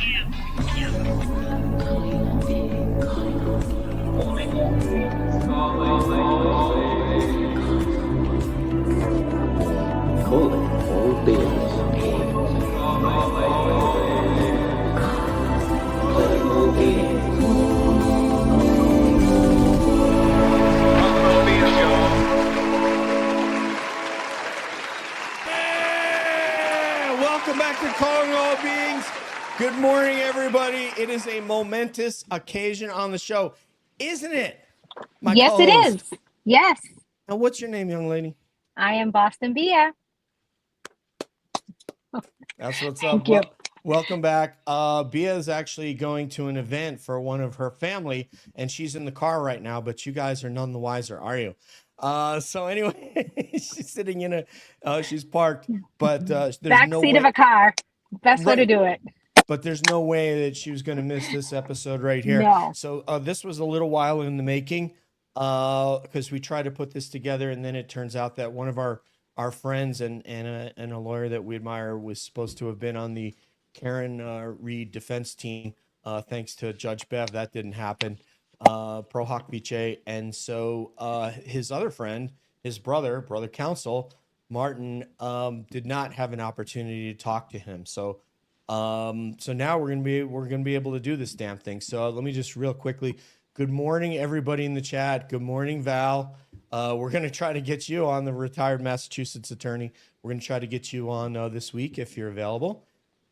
Welcome back to Calling All Beings. Good morning, everybody. It is a momentous occasion on the show, isn't it? Yes, it is. Yes. Now, what's your name, young lady? I am Boston Bea. That's what's Thank up. you. Welcome back. Bea is actually going to an event for one of her family, and she's in the car right now, but you guys are none the wiser, are you? So anyway, she's sitting in she's parked, but there's Back no seat way, of a car. Best way to right. do it. But there's no way that she was going to miss this episode right here. No. So this was a little while in the making because we tried to put this together, and then it turns out that one of our friends and a lawyer that we admire was supposed to have been on the Karen Reed defense team. Thanks to Judge Bev, that didn't happen. Pro Hoc Vice. And so his other friend, his brother counsel, Martin, did not have an opportunity to talk to him. So now we're gonna be able to do this damn thing. So let me just real quickly. Good morning, everybody in the chat. Good morning, Val. We're gonna try to get you on, the retired Massachusetts attorney. We're gonna try to get you on this week if you're available.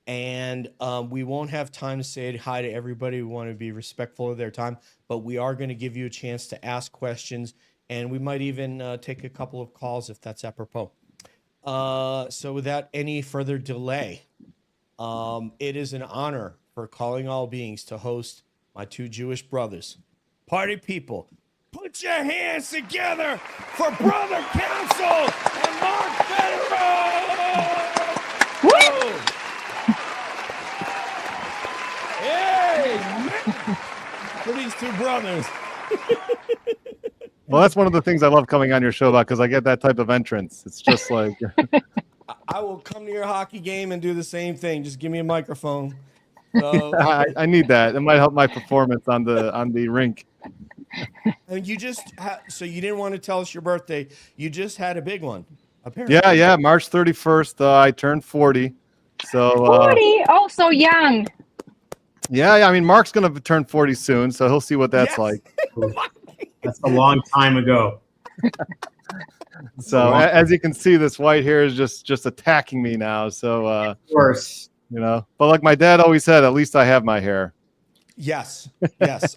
And we won't have time to say hi to everybody. We want to be respectful of their time, but we are going to give you a chance to ask questions, and we might even take a couple of calls if that's apropos. So without any further delay, it is an honor for Calling All Beings to host my two Jewish brothers. Party people, put your hands together for Brother Counsel and Mark Bederow! Woo! Hey, man! For these two brothers. Well, that's one of the things I love coming on your show about, because I get that type of entrance. It's just like I will come to your hockey game and do the same thing. Just give me a microphone. So, I need that. It might help my performance on the rink. and you just so you didn't want to tell us your birthday. You just had a big one, apparently. Yeah. March 31st, I turned 40. So 40. Oh, so young. Yeah. I mean, Mark's gonna turn 40 soon, so he'll see what that's like. That's a long time ago. So as you can see, this white hair is just attacking me now. So of course, but like my dad always said, at least I have my hair. Yes.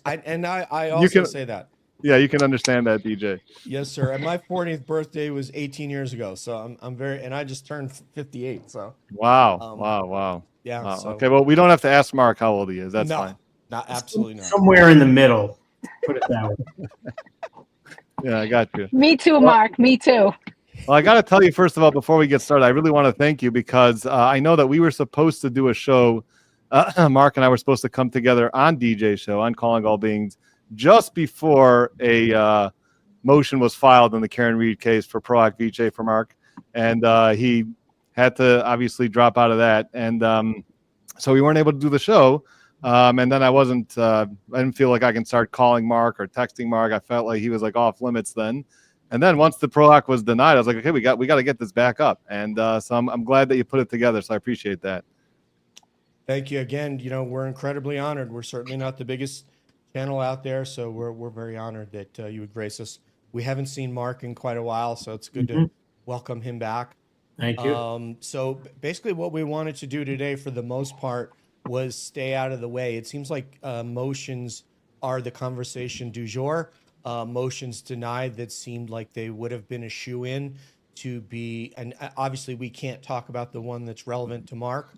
I also say that. Yeah, you can understand that, DJ. Yes, sir. And my 40th birthday was 18 years ago, so I'm very, and I just turned 58. So wow. Yeah. Wow. So, okay, well, we don't have to ask Mark how old he is. That's fine. Not absolutely not. somewhere in the middle. Put it that way. Yeah, I got you. Me too, Mark. Me too. Well, I got to tell you, first of all, before we get started, I really want to thank you because I know that we were supposed to do a show. Mark and I were supposed to come together on DJ show, on Calling All Beings, just before a motion was filed in the Karen Reed case for Pro Hoc Vice for Mark. And he had to obviously drop out of that. And so we weren't able to do the show. And then I didn't feel like I can start calling Mark or texting Mark. I felt like he was like off limits then. And then once the Pro Hoc was denied, I was like, okay, we got to get this back up. And so I'm glad that you put it together. So I appreciate that. Thank you again. We're incredibly honored. We're certainly not the biggest channel out there, so we're very honored that you would grace us. We haven't seen Mark in quite a while, so it's good to welcome him back. Thank you. So basically what we wanted to do today for the most part was stay out of the way. It seems like motions are the conversation du jour. Motions denied that seemed like they would have been a shoe-in to be, and obviously we can't talk about the one that's relevant to Mark,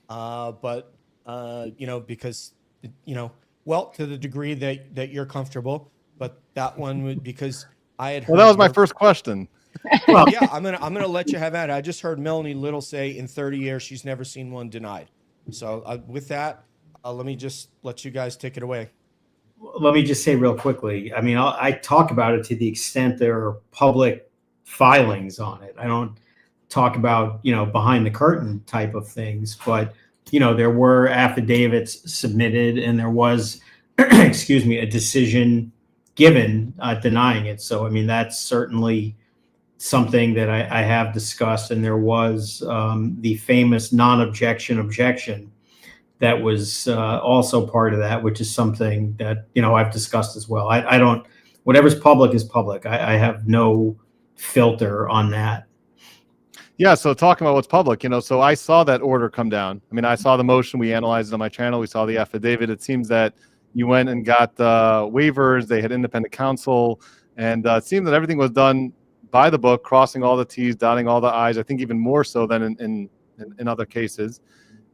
but because, well, to the degree that you're comfortable, but that one would, because I had heard. Well, that was my first question. Well, yeah, I'm gonna let you have that. I just heard Melanie Little say in 30 years she's never seen one denied. So with that, let me just let you guys take it away. Let me just say real quickly. I mean, I talk about it to the extent there are public filings on it. I don't talk about behind the curtain type of things, but there were affidavits submitted, and there was, excuse me, a decision given denying it. So, I mean, that's certainly something that I have discussed, and there was the famous non-objection objection that was also part of that, which is something that, I've discussed as well. I don't, whatever's public is public. I have no filter on that. Yeah, so talking about what's public, so I saw that order come down. I mean, I saw the motion. We analyzed it on my channel. We saw the affidavit. It seems that you went and got waivers. They had independent counsel, and it seemed that everything was done by the book, crossing all the T's, dotting all the I's. I think even more so than in other cases.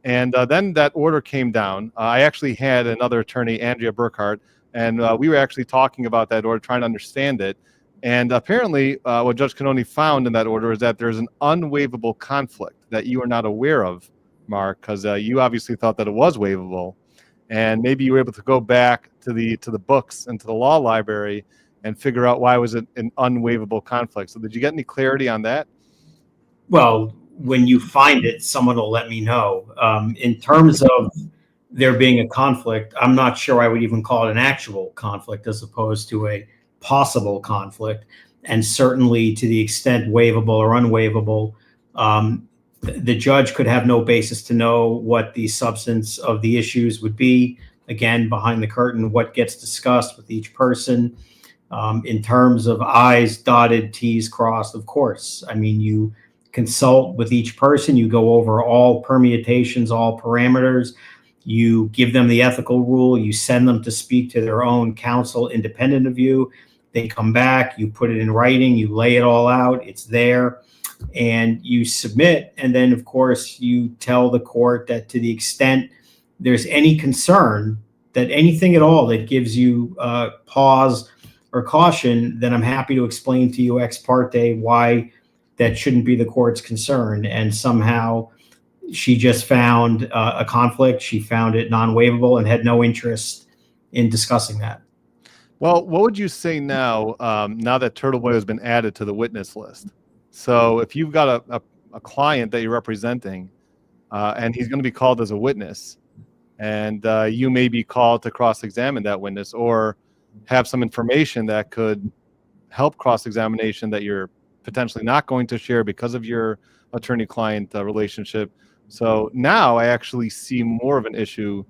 And then that order came down. I actually had another attorney, Andrea Burkhart, and we were actually talking about that order, trying to understand it. And apparently, what Judge Canoni found in that order is that there's an unwaivable conflict that you are not aware of, Mark, because you obviously thought that it was waivable. And maybe you were able to go back to the books and to the law library and figure out why was it an unwaivable conflict. So did you get any clarity on that? Well, when you find it, someone will let me know. In terms of there being a conflict, I'm not sure I would even call it an actual conflict as opposed to a possible conflict. And certainly to the extent waivable or unwaivable, the judge could have no basis to know what the substance of the issues would be. Again, behind the curtain, what gets discussed with each person. In terms of I's dotted, T's crossed, of course. I mean, you consult with each person, you go over all permutations, all parameters, you give them the ethical rule, you send them to speak to their own counsel independent of you. They come back, you put it in writing, you lay it all out, it's there, and you submit. And then, of course, you tell the court that to the extent there's any concern, that anything at all that gives you pause or caution, then I'm happy to explain to you ex parte why that shouldn't be the court's concern. And somehow she just found a conflict. She found it non-waivable and had no interest in discussing that. Well, what would you say now, now that Turtle Boy has been added to the witness list? So if you've got a client that you're representing and he's going to be called as a witness, and you may be called to cross-examine that witness or have some information that could help cross-examination that you're potentially not going to share because of your attorney-client relationship. So now I actually see more of an issue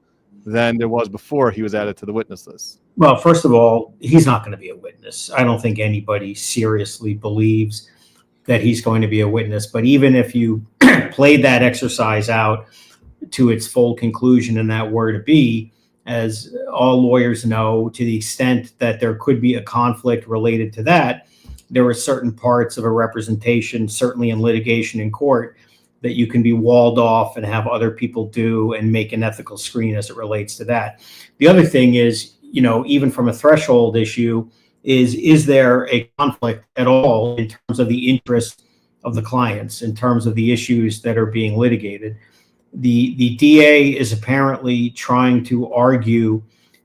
than there was before he was added to the witness list. Well, first of all, he's not going to be a witness. I don't think anybody seriously believes that he's going to be a witness. But even if you played that exercise out to its full conclusion and that were to be, as all lawyers know, to the extent that there could be a conflict related to that, there are certain parts of a representation, certainly in litigation in court, that you can be walled off and have other people do and make an ethical screen as it relates to that. The other thing is, even from a threshold issue, is there a conflict at all in terms of the interest of the clients, in terms of the issues that are being litigated? The DA is apparently trying to argue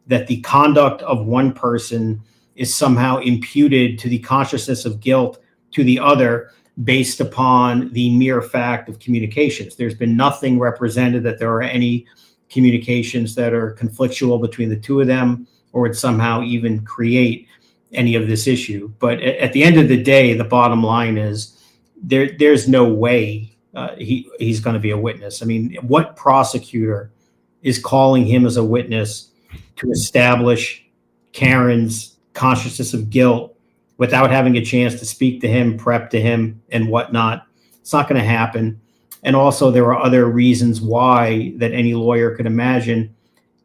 that the conduct of one person is somehow imputed to the consciousness of guilt to the other based upon the mere fact of communications. There's been nothing represented that there are any communications that are conflictual between the two of them or would somehow even create any of this issue. But at the end of the day, the bottom line is there's no way he's going to be a witness. I mean, what prosecutor is calling him as a witness to establish Karen's consciousness of guilt without having a chance to speak to him, prep to him, and whatnot? It's not going to happen. And also, there are other reasons why that any lawyer could imagine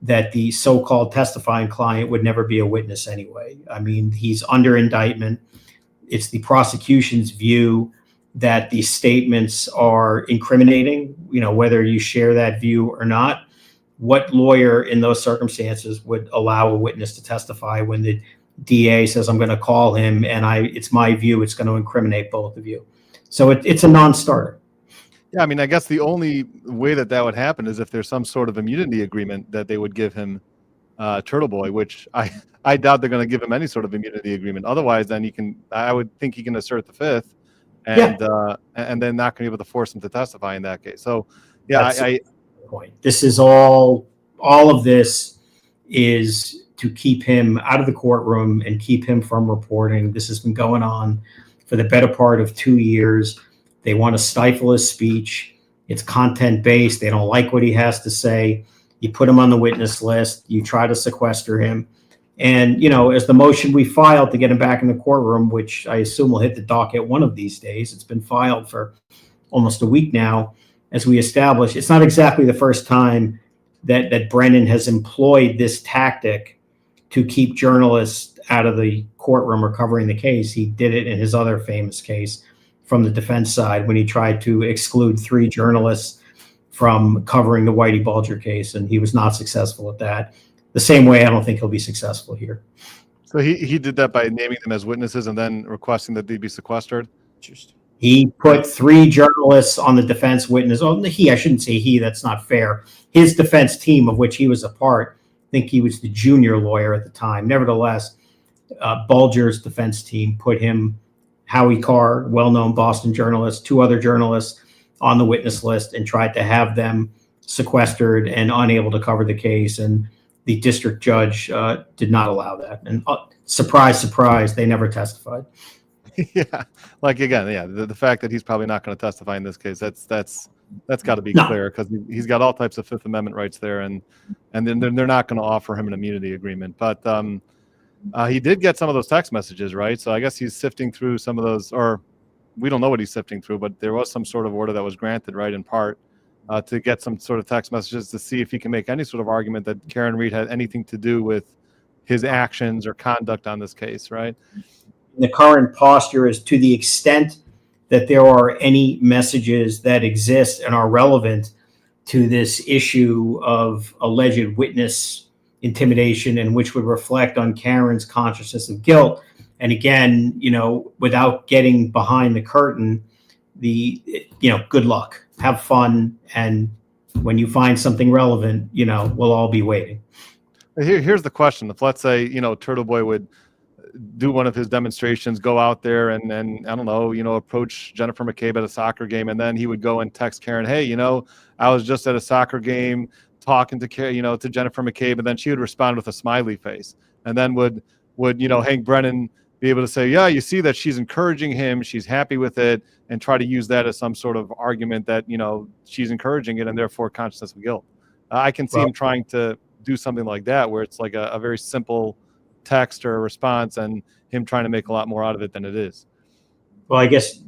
that the so-called testifying client would never be a witness anyway. I mean, he's under indictment. It's the prosecution's view that these statements are incriminating, whether you share that view or not. What lawyer in those circumstances would allow a witness to testify when the DA says, I'm going to call him and it's my view it's going to incriminate both of you? So it's a non-starter. Yeah, I mean, I guess the only way that would happen is if there's some sort of immunity agreement that they would give him, Turtle Boy, which I doubt they're going to give him any sort of immunity agreement. Otherwise, then I would think he can assert the fifth, and then not going to be able to force him to testify in that case. So, yeah, point. This is all of this is to keep him out of the courtroom and keep him from reporting. This has been going on for the better part of 2 years. They want to stifle his speech. It's content-based. They don't like what he has to say. You put him on the witness list. You try to sequester him. And, as the motion we filed to get him back in the courtroom, which I assume will hit the docket one of these days, it's been filed for almost a week now, as we established, it's not exactly the first time that Brennan has employed this tactic to keep journalists out of the courtroom or covering the case. He did it in his other famous case from the defense side when he tried to exclude 3 journalists from covering the Whitey Bulger case, and he was not successful at that. The same way, I don't think he'll be successful here. So he did that by naming them as witnesses and then requesting that they be sequestered? Interesting. He put 3 journalists on the defense witness. Oh, I shouldn't say he, that's not fair. His defense team, of which he was a part, I think he was the junior lawyer at the time. Nevertheless, Bulger's defense team put him, Howie Carr, well-known Boston journalist, 2 other journalists on the witness list, and tried to have them sequestered and unable to cover the case. And the district judge did not allow that. And surprise, surprise, they never testified. Yeah, like again, yeah, the fact that he's probably not going to testify in this case, that's got to be No. clear, because he's got all types of Fifth Amendment rights there, and then they're not going to offer him an immunity agreement. But he did get some of those text messages, right? So I guess he's sifting through some of those, or we don't know what he's sifting through, but there was some sort of order that was granted, right, in part, to get some sort of text messages to see if he can make any sort of argument that Karen Reed had anything to do with his actions or conduct on this case, right? The current posture is, to the extent that there are any messages that exist and are relevant to this issue of alleged witness intimidation, and which would reflect on Karen's consciousness of guilt. And again, without getting behind the curtain, good luck, have fun. And when you find something relevant, we'll all be waiting. Here's the question. If, let's say, Turtle Boy would do one of his demonstrations, go out there and I don't know, approach Jennifer McCabe at a soccer game, and then he would go and text Karen, hey, I was just at a soccer game talking to Karen, to Jennifer McCabe, and then she would respond with a smiley face, and then would Hank Brennan be able to say, yeah, you see that she's encouraging him, she's happy with it, and try to use that as some sort of argument that she's encouraging it and therefore consciousness of guilt. I can see him trying to do something like that, where it's like a very simple text or a response, and him trying to make a lot more out of it than it is. Well, I guess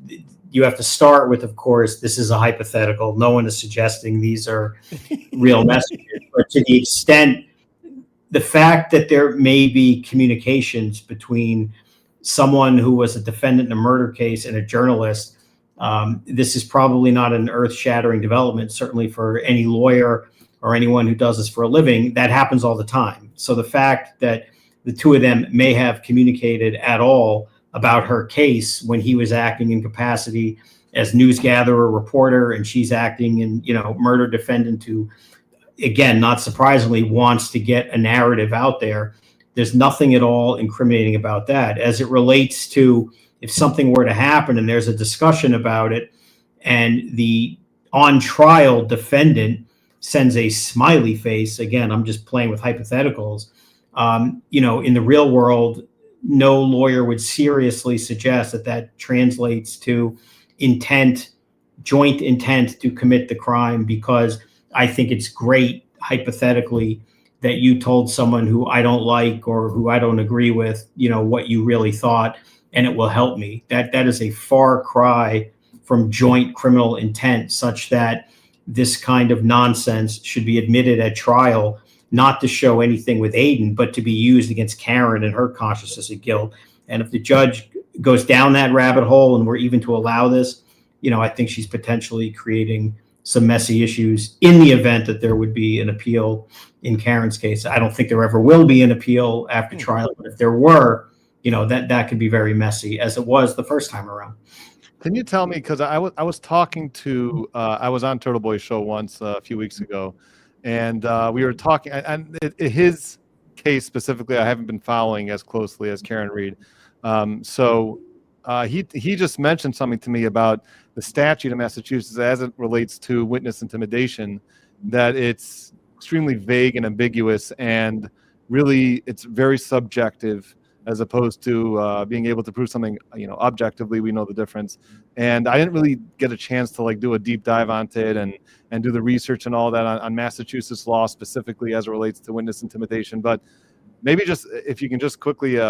you have to start with, of course, this is a hypothetical. No one is suggesting these are real messages, but to the extent, the fact that there may be communications between someone who was a defendant in a murder case and a journalist, this is probably not an earth-shattering development, certainly for any lawyer or anyone who does this for a living. That happens all the time. So the fact that the 2 of them may have communicated at all about her case when he was acting in capacity as news gatherer, reporter, and she's acting in, murder defendant who, again, not surprisingly, wants to get a narrative out there. There's nothing at all incriminating about that. As it relates to, if something were to happen and there's a discussion about it, and the on trial defendant sends a smiley face, again, I'm just playing with hypotheticals. In the real world, no lawyer would seriously suggest that translates to joint intent to commit the crime, because I think it's great, hypothetically, that you told someone who I don't like or who I don't agree with, what you really thought, and it will help me. That is a far cry from joint criminal intent, such that this kind of nonsense should be admitted at trial, not to show anything with Aiden, but to be used against Karen and her consciousness of guilt. And if the judge goes down that rabbit hole and we're even to allow this, I think she's potentially creating some messy issues in the event that there would be an appeal in Karen's case. I don't think there ever will be an appeal after trial, but if there were, that could be very messy, as it was the first time around. Can you tell me, because I was talking to, I was on Turtle Boy's show once a few weeks ago, and we were talking, and his case specifically, I haven't been following as closely as Karen Reed. So he just mentioned something to me about the statute in Massachusetts as it relates to witness intimidation, that it's extremely vague and ambiguous, and really it's very subjective as opposed to being able to prove something, objectively. We know the difference. And I didn't really get a chance to do a deep dive onto it and do the research and all that on Massachusetts law specifically as it relates to witness intimidation. But maybe just if you can just quickly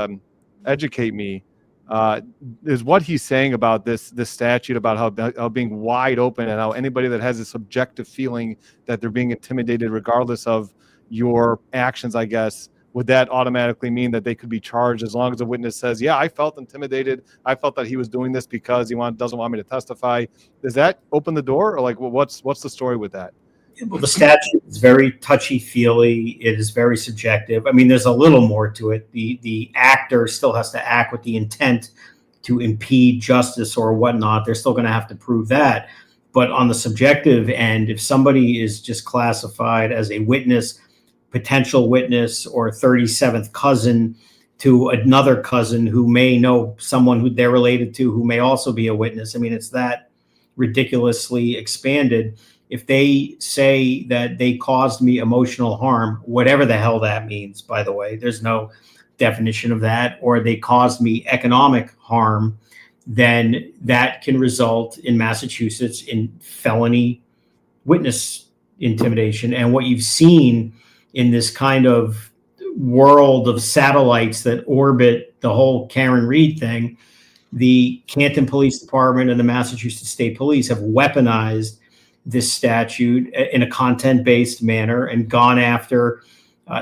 educate me, is what he's saying about this statute, about how being wide open and how anybody that has a subjective feeling that they're being intimidated regardless of your actions, I guess, would that automatically mean that they could be charged as long as a witness says, yeah, I felt intimidated, I felt that he was doing this because he doesn't want me to testify? Does that open the door, or what's the story with that? Well, the statute is very touchy-feely. It is very subjective. I mean, there's a little more to it. The actor still has to act with the intent to impede justice or whatnot. They're still going to have to prove that. But on the subjective end, if somebody is just classified as a witness, potential witness, or 37th cousin to another cousin who may know someone who they're related to who may also be a witness, I mean, it's that ridiculously expanded. If they say that they caused me emotional harm, whatever the hell that means, by the way, there's no definition of that, or they caused me economic harm, then that can result in Massachusetts in felony witness intimidation. And what you've seen in this kind of world of satellites that orbit the whole Karen Reed thing, the Canton Police Department and the Massachusetts State Police have weaponized this statute in a content-based manner and gone after,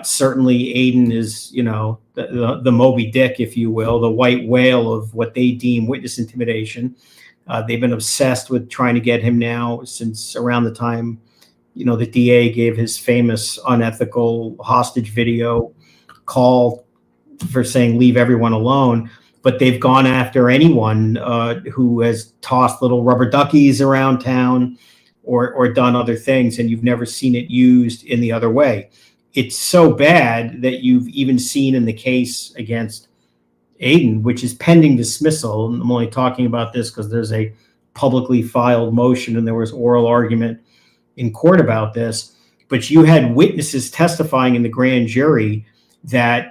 certainly Aiden is, the Moby Dick, if you will, the white whale of what they deem witness intimidation. They've been obsessed with trying to get him now since around the time, the DA gave his famous unethical hostage video call for saying, leave everyone alone. But they've gone after anyone who has tossed little rubber duckies around town or done other things, and you've never seen it used in the other way. It's so bad that you've even seen in the case against Aiden, which is pending dismissal. And I'm only talking about this because there's a publicly filed motion and there was oral argument in court about this. But you had witnesses testifying in the grand jury that,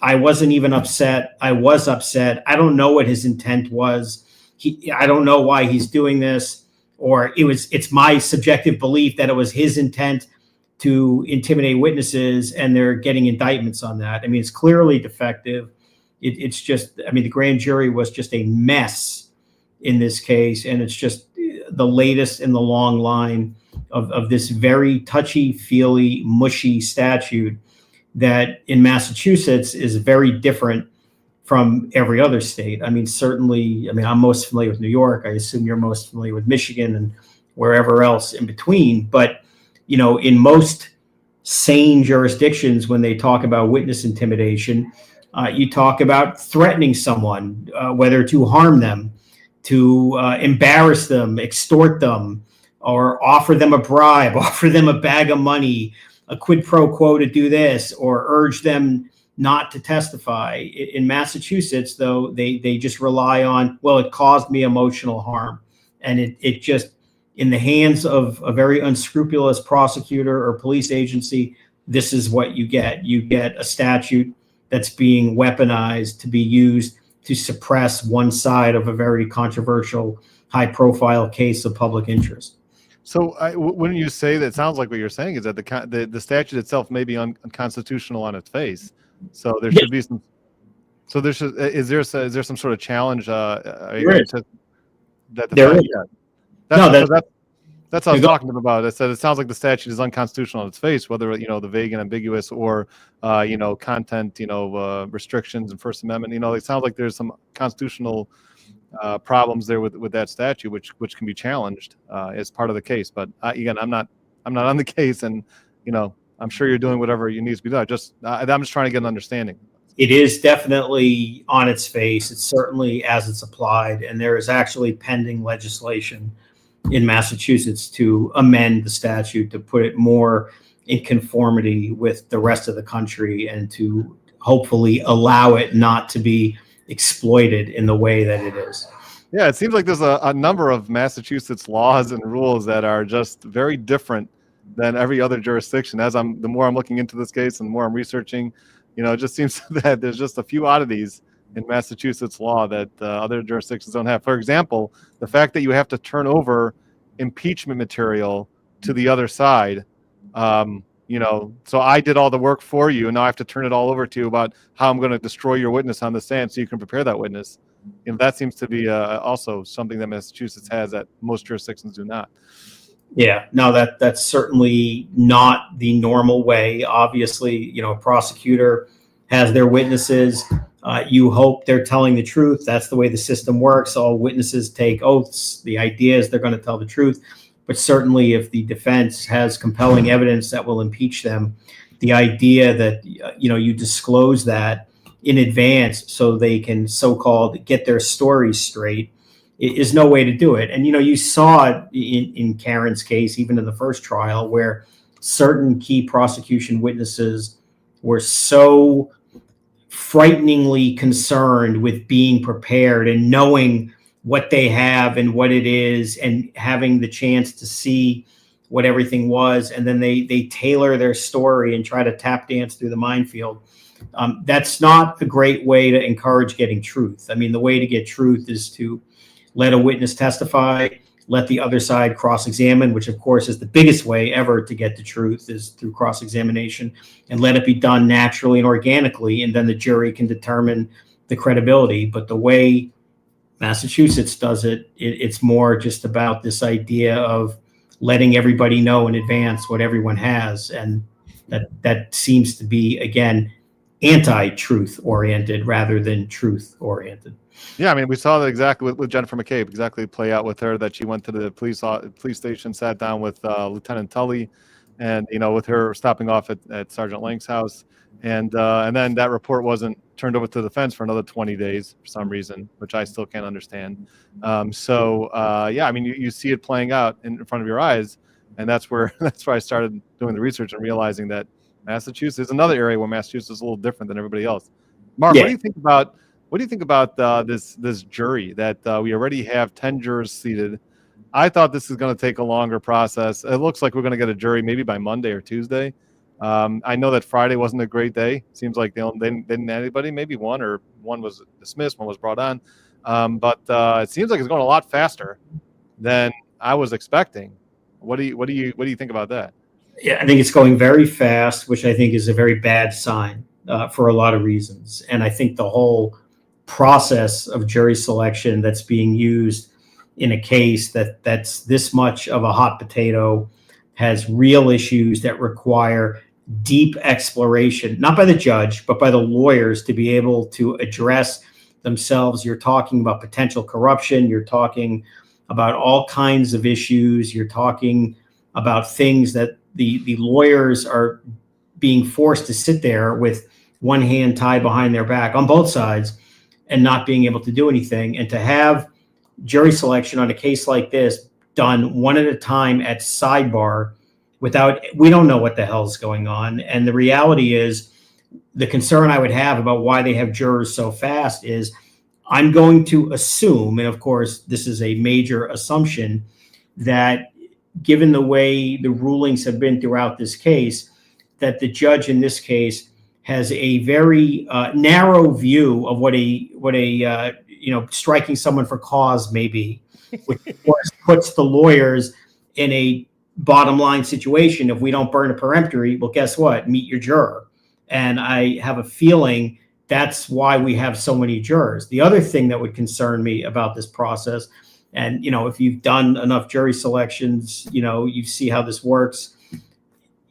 I wasn't even upset. I was upset. I don't know what his intent was. I don't know why he's doing this. Or it's my subjective belief that it was his intent to intimidate witnesses, and they're getting indictments on that. I mean, it's clearly defective. It's just, the grand jury was just a mess in this case. And it's just the latest in the long line of this very touchy-feely, mushy statute that in Massachusetts is very different from every other state. Certainly, I'm most familiar with New York. I assume you're most familiar with Michigan and wherever else in between. But, in most sane jurisdictions, when they talk about witness intimidation, you talk about threatening someone, whether to harm them, to embarrass them, extort them, or offer them a bribe, offer them a bag of money, a quid pro quo to do this, or urge them not to testify. In Massachusetts, though, they just rely on, well, it caused me emotional harm. And it just, in the hands of a very unscrupulous prosecutor or police agency, this is what you get. You get a statute that's being weaponized to be used to suppress one side of a very controversial, high-profile case of public interest. So wouldn't you say that? It sounds like what you're saying is that the statute itself may be unconstitutional on its face. So there should be some. So is there some sort of challenge? There is. That's what I was talking about. I said it sounds like the statute is unconstitutional on its face, whether the vague and ambiguous or content restrictions and First Amendment. It sounds like there's some constitutional problems there with that statute, which can be challenged as part of the case. But again, I'm not on the case, and I'm sure you're doing whatever you need to be done. I'm just trying to get an understanding. It is definitely on its face. It's certainly as it's applied, and there is actually pending legislation in Massachusetts to amend the statute to put it more in conformity with the rest of the country and to hopefully allow it not to be exploited in the way that it is. Yeah, it seems like there's a number of Massachusetts laws and rules that are just very different than every other jurisdiction. The more I'm looking into this case and the more I'm researching, it just seems that there's just a few oddities in Massachusetts law that other jurisdictions don't have. For example, the fact that you have to turn over impeachment material to the other side. So I did all the work for you, and now I have to turn it all over to you about how I'm going to destroy your witness on the stand so you can prepare that witness. That seems to be also something that Massachusetts has that most jurisdictions do not. Yeah, no, that's certainly not the normal way. Obviously, a prosecutor has their witnesses. You hope they're telling the truth. That's the way the system works. All witnesses take oaths. The idea is they're going to tell the truth. But certainly if the defense has compelling evidence that will impeach them, the idea that, you disclose that in advance so they can so-called get their story straight is no way to do it. And, you saw it in Karen's case, even in the first trial, where certain key prosecution witnesses were so frighteningly concerned with being prepared and knowing what they have and what it is and having the chance to see what everything was. And then they tailor their story and try to tap dance through the minefield. That's not a great way to encourage getting truth. I mean, the way to get truth is to let a witness testify, let the other side cross-examine, which of course is the biggest way ever to get the truth is through cross-examination, and let it be done naturally and organically. And then the jury can determine the credibility. But the way Massachusetts does it, it's more just about this idea of letting everybody know in advance what everyone has. And that seems to be, again, anti-truth oriented rather than truth oriented. Yeah, I mean, we saw that exactly with Jennifer McCabe, exactly play out with her, that she went to the police station, sat down with Lieutenant Tully, and, with her stopping off at Sergeant Lang's house. And then that report wasn't turned over to the defense for another 20 days for some reason, which I still can't understand. Yeah, I mean, you see it playing out in front of your eyes, and that's where I started doing the research and realizing that Massachusetts is another area where Massachusetts is a little different than everybody else. Mark, Yeah. what do you think about this jury that we already have 10 jurors seated? I thought this is going to take a longer process. It looks like we're going to get a jury maybe by Monday or Tuesday. I know that Friday wasn't a great day. Seems like they didn't have anybody. Maybe one was dismissed, one was brought on. But it seems like it's going a lot faster than I was expecting. What do you think about that? Yeah, I think it's going very fast, which I think is a very bad sign for a lot of reasons. And I think the whole process of jury selection that's being used in a case that's this much of a hot potato has real issues that require deep exploration, not by the judge, but by the lawyers to be able to address themselves. You're talking about potential corruption. You're talking about all kinds of issues. You're talking about things that the lawyers are being forced to sit there with one hand tied behind their back on both sides and not being able to do anything. And to have jury selection on a case like this done one at a time at sidebar we don't know what the hell's going on. And the reality is, the concern I would have about why they have jurors so fast is I'm going to assume, and of course, this is a major assumption, that given the way the rulings have been throughout this case, that the judge in this case has a very narrow view of what a striking someone for cause may be, which of course puts the lawyers in a bottom line situation. If we don't burn a peremptory, well, guess what? Meet your juror. And I have a feeling that's why we have so many jurors. The other thing that would concern me about this process, and if you've done enough jury selections, you see how this works.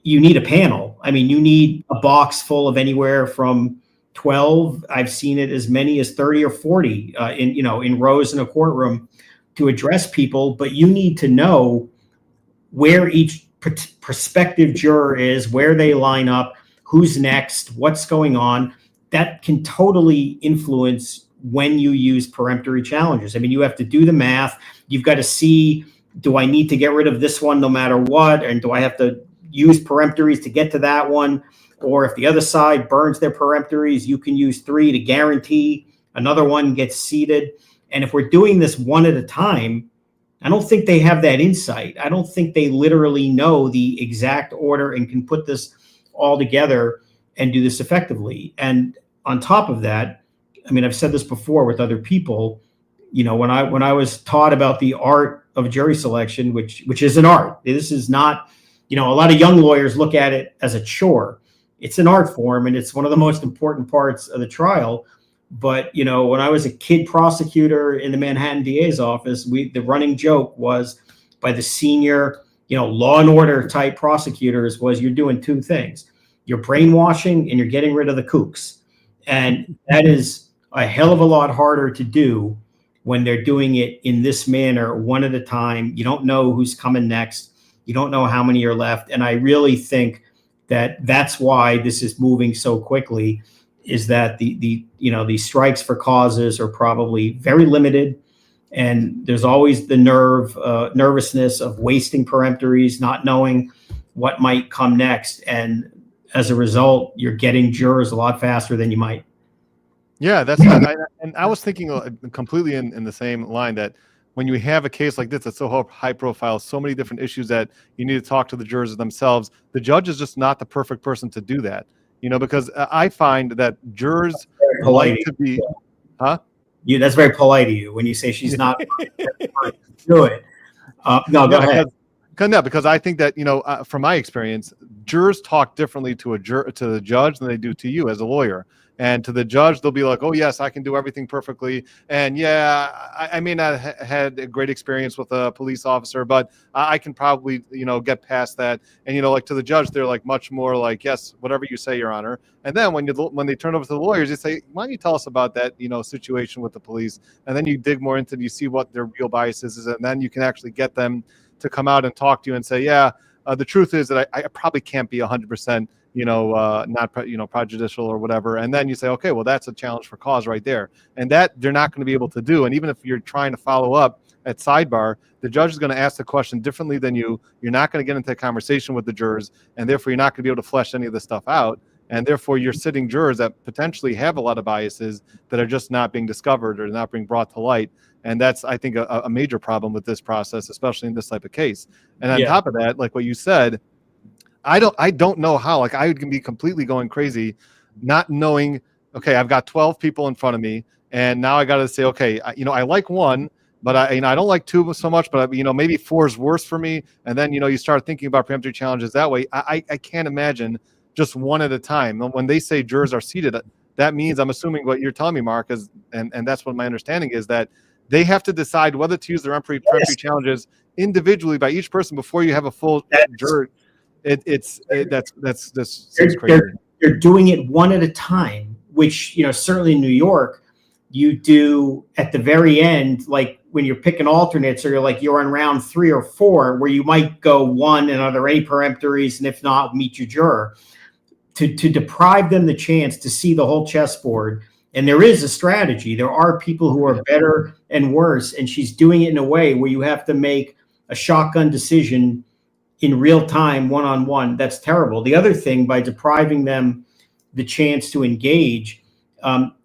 You need a panel. I mean, you need a box full of anywhere from 12. I've seen it as many as 30 or 40 in rows in a courtroom to address people. But you need to know where each prospective juror is, where they line up, who's next, what's going on. That can totally influence when you use peremptory challenges. I mean, you have to do the math. You've got to see, do I need to get rid of this one no matter what? And do I have to use peremptories to get to that one? Or if the other side burns their peremptories, you can use 3 to guarantee another one gets seated. And if we're doing this one at a time, I don't think they have that insight. I don't think they literally know the exact order and can put this all together and do this effectively. And on top of that, I mean, I've said this before with other people, you know, when I was taught about the art of jury selection, which is an art. This is not, you know, a lot of young lawyers look at it as a chore. It's an art form, and it's one of the most important parts of the trial. But, you know, when I was a kid prosecutor in the Manhattan DA's office, the running joke was by the senior, you know, law and order type prosecutors was, you're doing two things. You're brainwashing and you're getting rid of the kooks. And that is a hell of a lot harder to do when they're doing it in this manner, one at a time. You don't know who's coming next. You don't know how many are left. And I really think that that's why this is moving so quickly, is that the strikes for causes are probably very limited. And there's always the nervousness of wasting peremptories, not knowing what might come next. And as a result, you're getting jurors a lot faster than you might. Yeah, and I was thinking completely in the same line, that when you have a case like this that's so high profile, so many different issues that you need to talk to the jurors themselves, the judge is just not the perfect person to do that. You know, because I find that jurors like to be, That's very polite of you when you say she's not do it. No, go ahead. Because I think that, you know, from my experience, jurors talk differently to the judge than they do to you as a lawyer. And to the judge, they'll be like, "Oh yes, I can do everything perfectly." And yeah, I may not have had a great experience with a police officer, but I can probably, you know, get past that. And, you know, like to the judge, they're like much more like, "Yes, whatever you say, Your Honor." And then when they turn over to the lawyers, they say, "Why don't you tell us about that, you know, situation with the police?" And then you dig more into it, you see what their real biases is, and then you can actually get them to come out and talk to you and say, "Yeah, the truth is that I probably can't be 100%." Not prejudicial or whatever. And then you say, okay, well, that's a challenge for cause right there. And that they're not going to be able to do. And even if you're trying to follow up at sidebar, the judge is going to ask the question differently than you. You're not going to get into a conversation with the jurors, and therefore you're not going to be able to flesh any of this stuff out. And therefore you're sitting jurors that potentially have a lot of biases that are just not being discovered or not being brought to light. And that's, I think, a major problem with this process, especially in this type of case. And on top of that, like what you said, I don't know how, like I would be completely going crazy not knowing, okay, I've got 12 people in front of me, and now I got to say, okay, I like one, but I don't like two so much, but maybe four is worse for me. And then, you start thinking about preemptive challenges that way. I can't imagine just one at a time. When they say jurors are seated, that means, I'm assuming what you're telling me, Mark, is, and that's what my understanding is, that they have to decide whether to use their preemptive challenges individually by each person before you have a full juror. That's seems crazy. You're doing it one at a time, which, certainly in New York, you do at the very end, like when you're picking alternates, or you're on round 3 or 4, where you might go one, and are there any peremptories, and if not, meet your juror, to deprive them the chance to see the whole chessboard. And there is a strategy. There are people who are better and worse, and she's doing it in a way where you have to make a shotgun decision in real time, one-on-one. That's terrible. The other thing, by depriving them the chance to engage,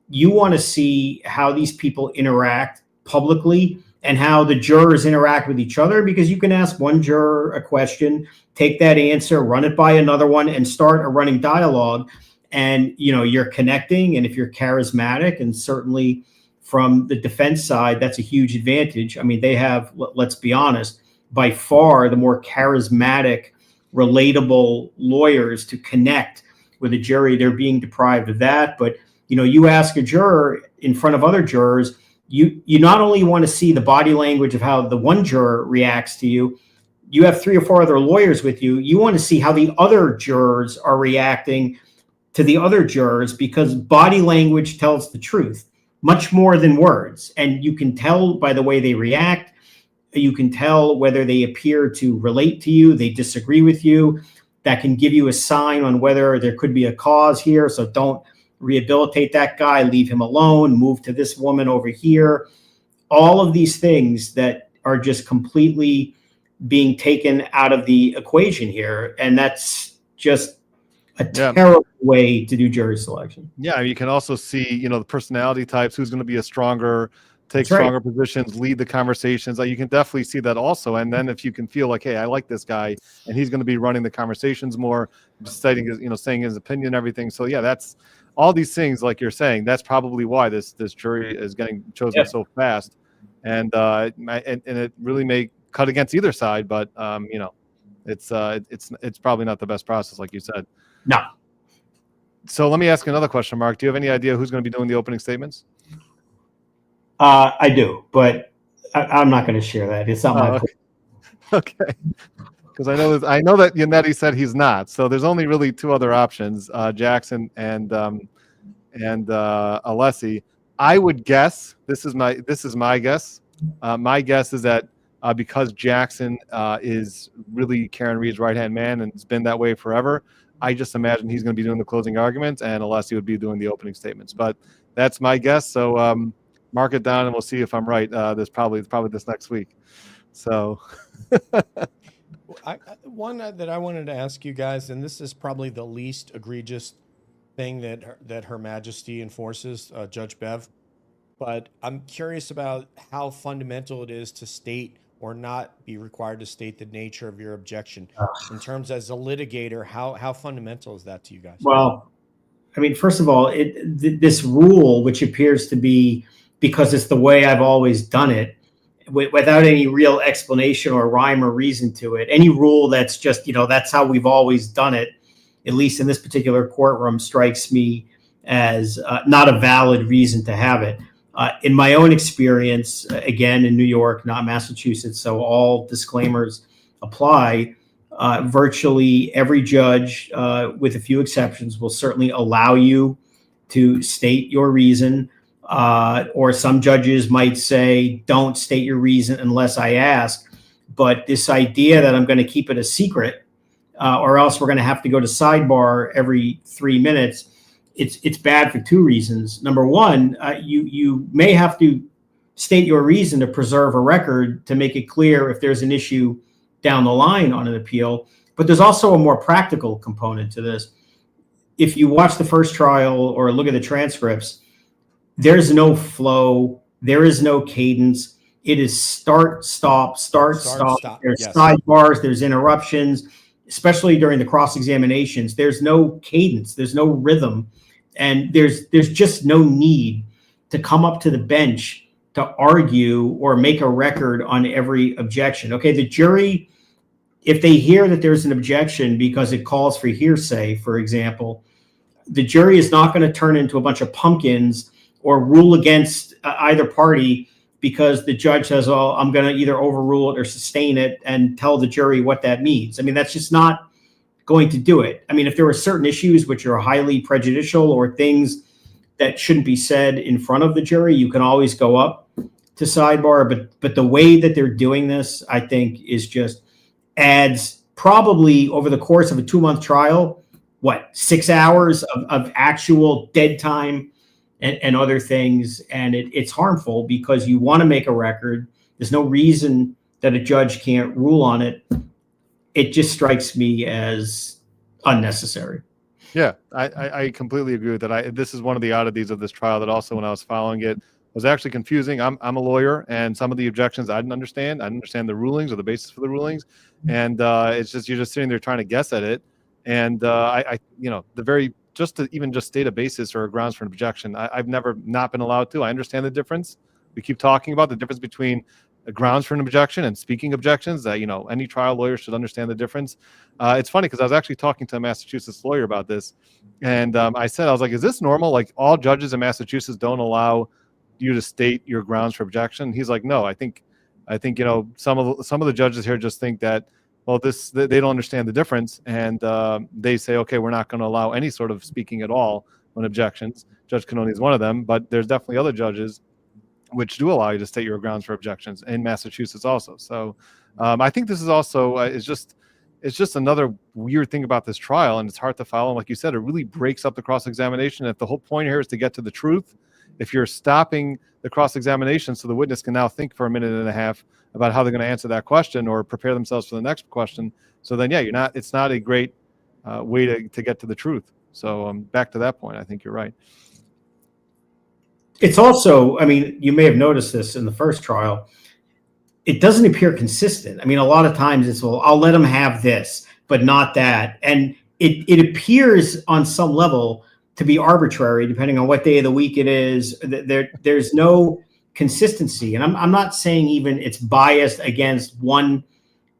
you want to see how these people interact publicly and how the jurors interact with each other, because you can ask one juror a question, take that answer, run it by another one, and start a running dialogue. And, you're connecting. And if you're charismatic, and certainly from the defense side, that's a huge advantage. I mean, they have, let's be honest, by far the more charismatic, relatable lawyers to connect with a jury. They're being deprived of that. But, you ask a juror in front of other jurors, you not only want to see the body language of how the one juror reacts to you, you have 3 or 4 other lawyers with you. You want to see how the other jurors are reacting to the other jurors, because body language tells the truth much more than words. And you can tell by the way they react. You can tell whether they appear to relate to you, they disagree with you. That can give you a sign on whether there could be a cause here. So don't rehabilitate that guy, leave him alone, move to this woman over here. All of these things that are just completely being taken out of the equation here. And that's just a terrible way to do jury selection. Yeah, you can also see, the personality types, who's going to be a stronger take That's right. stronger positions, lead the conversations. You can definitely see that also. And then if you can feel like, hey, I like this guy, and he's going to be running the conversations more, citing his, saying his opinion and everything. So yeah, that's all these things, like you're saying. That's probably why this jury is getting chosen so fast, and it really may cut against either side. But it's probably not the best process, like you said. No. So let me ask another question, Mark. Do you have any idea who's going to be doing the opening statements? I do, but I'm not going to share that. It's not my. Okay. Because I know that Yannetti said he's not. So there's only really two other options: Jackson and Alessi. I would guess, this is my guess. My guess is that because Jackson is really Karen Reed's right-hand man and it's been that way forever, I just imagine he's going to be doing the closing arguments and Alessi would be doing the opening statements. But that's my guess. So mark it down and we'll see if I'm right. It's probably this next week. So one that I wanted to ask you guys, and this is probably the least egregious thing that Her Majesty enforces, Judge Bev, but I'm curious about how fundamental it is to state or not be required to state the nature of your objection. In terms as a litigator, how fundamental is that to you guys? Well, I mean, first of all, this rule, which appears to be because it's the way I've always done it, without any real explanation or rhyme or reason to it, any rule that's just, that's how we've always done it, at least in this particular courtroom, strikes me as not a valid reason to have it. In my own experience, again, in New York, not Massachusetts, so all disclaimers apply. Virtually every judge, with a few exceptions, will certainly allow you to state your reason. Or some judges might say, don't state your reason unless I ask. But this idea that I'm going to keep it a secret, or else we're going to have to go to sidebar every 3 minutes, it's bad for two reasons. Number one, you may have to state your reason to preserve a record to make it clear if there's an issue down the line on an appeal. But there's also a more practical component to this. If you watch the first trial or look at the transcripts, there's no flow. There is no cadence. It is start, stop, start, stop. There's sidebars. There's interruptions, especially during the cross-examinations. There's no cadence. There's no rhythm. And there's just no need to come up to the bench to argue or make a record on every objection. Okay, the jury, if they hear that there's an objection because it calls for hearsay, for example, the jury is not going to turn into a bunch of pumpkins or rule against either party because the judge says, oh, I'm going to either overrule it or sustain it, and tell the jury what that means. I mean, that's just not going to do it. I mean, if there are certain issues which are highly prejudicial or things that shouldn't be said in front of the jury, you can always go up to sidebar. But the way that they're doing this, I think, is just adds probably over the course of a 2-month trial, 6 hours of actual dead time and other things. And it's harmful because you want to make a record. There's no reason that a judge can't rule on it. It just strikes me as unnecessary. Yeah, I completely agree with that. This is one of the oddities of this trial that also, when I was following it, was actually confusing. I'm a lawyer, and some of the objections I didn't understand. I didn't understand the rulings or the basis for the rulings, and it's just, you're just sitting there trying to guess at it. And just to state a basis or a grounds for an objection, I've never not been allowed to. I understand the difference. We keep talking about the difference between grounds for an objection and speaking objections. That any trial lawyer should understand the difference. It's funny because I was actually talking to a Massachusetts lawyer about this, and I was like, is this normal? Like, all judges in Massachusetts don't allow you to state your grounds for objection? He's like, no, I think some of the judges here just think that, well, they don't understand the difference, and they say, okay, we're not going to allow any sort of speaking at all on objections. Judge Cannoni is one of them, but there's definitely other judges which do allow you to state your grounds for objections in Massachusetts also. So I think this is also it's just another weird thing about this trial, and it's hard to follow. And like you said, it really breaks up the cross-examination. If the whole point here is to get to the truth, if you're stopping the cross-examination so the witness can now think for a minute and a half about how they're going to answer that question or prepare themselves for the next question, so then it's not a great way to get to the truth. So back to that point, I think you're right. It's also, I mean, you may have noticed this in the first trial. It doesn't appear consistent. I mean, a lot of times it's, well, I'll let them have this, but not that. And it appears on some level to be arbitrary, depending on what day of the week it is. There's no consistency. And I'm not saying even it's biased against one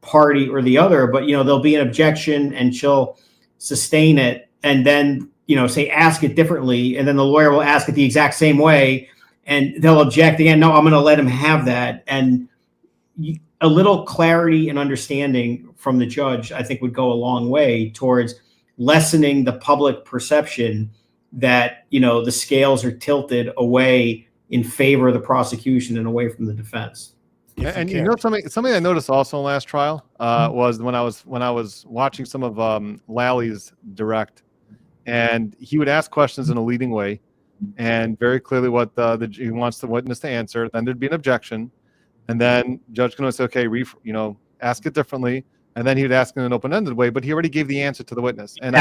party or the other, but, there'll be an objection and she'll sustain it. And then, say, ask it differently. And then the lawyer will ask it the exact same way and they'll object again. No, I'm going to let him have that. And a little clarity and understanding from the judge, I think, would go a long way towards lessening the public perception that, the scales are tilted away in favor of the prosecution and away from the defense. And something I noticed also in last trial was when I was watching some of Lally's direct, and he would ask questions in a leading way, and very clearly what he wants the witness to answer. Then there'd be an objection, and then judge can always say, okay, ask it differently, and then he would ask in an open-ended way, but he already gave the answer to the witness, and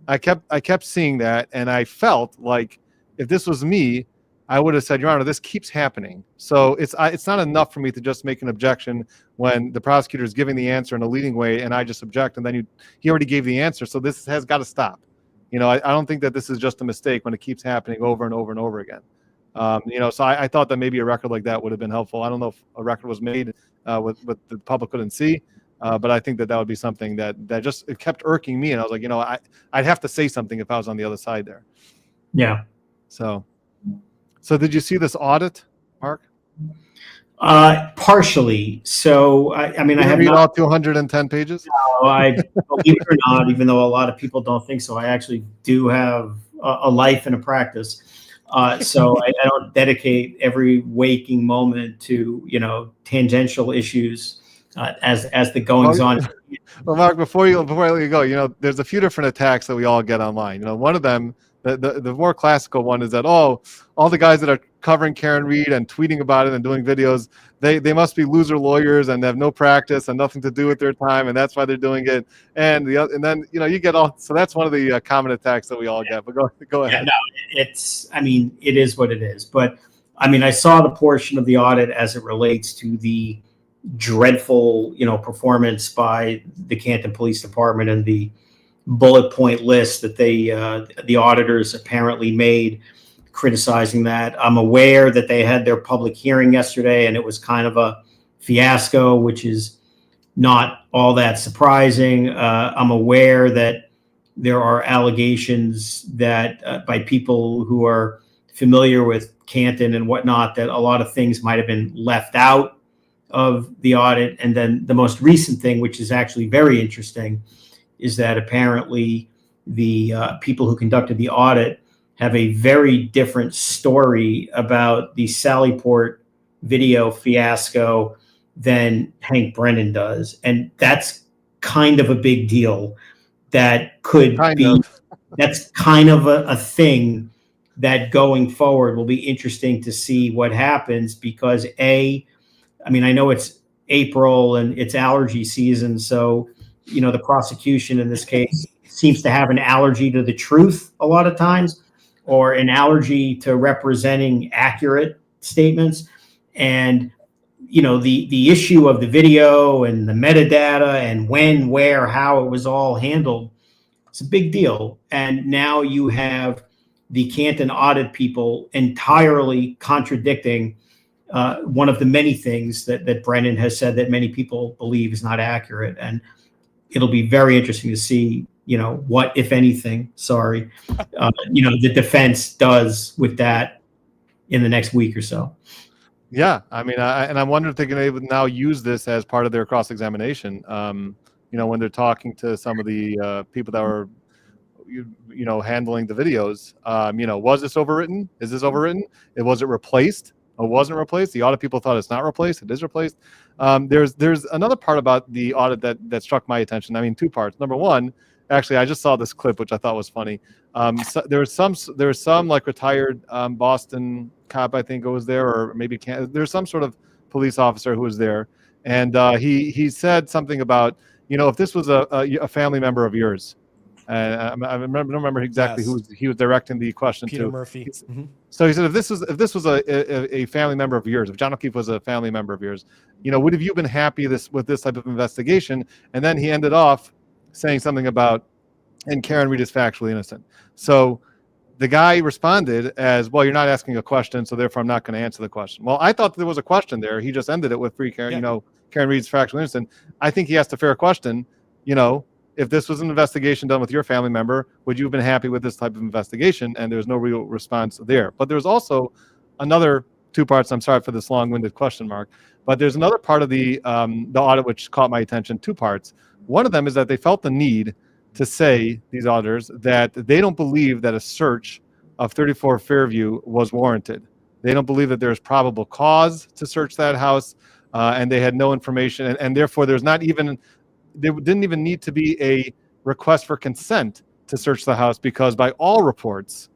I kept seeing that, and I felt like if this was me, I would have said, Your Honor, this keeps happening. So it's not enough for me to just make an objection when the prosecutor is giving the answer in a leading way and I just object, and then he already gave the answer. So this has got to stop. I don't think that this is just a mistake when it keeps happening over and over and over again. So I thought that maybe a record like that would have been helpful. I don't know if a record was made with the public couldn't see, but I think that would be something that just it kept irking me, and I was like, I'd have to say something if I was on the other side there. Yeah. So did you see this audit, Mark? Partially. So I mean, I have read not all 210 pages. No, I believe it or not, even though a lot of people don't think so, I actually do have a life and a practice. So I don't dedicate every waking moment to tangential issues as the goings on. Well, Mark, before I let you go, there's a few different attacks that we all get online. One of them, the more classical one, is that all the guys that are covering Karen Reed and tweeting about it and doing videos, they must be loser lawyers and have no practice and nothing to do with their time, and that's why they're doing it. And then you get all. So that's one of the common attacks that we all get. But go ahead. Yeah, no, it is what it is. But I mean, I saw the portion of the audit as it relates to the dreadful performance by the Canton Police Department and the bullet point list that the auditors apparently made criticizing that. I'm aware that they had their public hearing yesterday and it was kind of a fiasco, which is not all that surprising. I'm aware that there are allegations that by people who are familiar with Canton and whatnot, that a lot of things might have been left out of the audit. And then the most recent thing, which is actually very interesting, is that apparently the people who conducted the audit have a very different story about the Sallyport video fiasco than Hank Brennan does. And that's kind of a big deal. That could that's kind of a thing that going forward will be interesting to see what happens, because I know it's April and it's allergy season. So, the prosecution in this case seems to have an allergy to the truth a lot of times, or an allergy to representing accurate statements. And, the issue of the video and the metadata and when, where, how it was all handled, it's a big deal. And now you have the Canton audit people entirely contradicting one of the many things that Brennan has said that many people believe is not accurate. And it'll be very interesting to see, what, if anything, the defense does with that in the next week or so. Yeah, and I'm wondering if they're going to now use this as part of their cross-examination. When they're talking to some of the people that were, handling the videos. Was this overwritten? Is this overwritten? Was it replaced? Or wasn't replaced? The audit people thought it's not replaced. It is replaced. There's another part about the audit that struck my attention. Two parts. Number one, actually, I just saw this clip, which I thought was funny. So there was some like retired Boston cop, I think it was there, or maybe there's some sort of police officer who was there, and he said something about, if this was a family member of yours, I remember exactly Yes. who he was directing the question Peter to. Murphy. Mhm. So he said, if this was a family member of yours, if John O'Keefe was a family member of yours, would have you been happy with this type of investigation? And then he ended off saying something about, and Karen Reed is factually innocent. So the guy responded as, well, you're not asking a question, so therefore I'm not going to answer the question. Well, I thought there was a question there. He just ended it with free Karen, Yeah. Karen Reed's factually innocent. I think he asked a fair question. If this was an investigation done with your family member, would you have been happy with this type of investigation? And there was no real response there. But there's also another two parts. I'm sorry for this long-winded question, Mark, but there's another part of the audit which caught my attention, two parts. One of them is that they felt the need to say, these auditors, that they don't believe that a search of 34 Fairview was warranted. They don't believe that there's probable cause to search that house, and they had no information, and therefore there didn't even need to be a request for consent to search the house, because by all reports,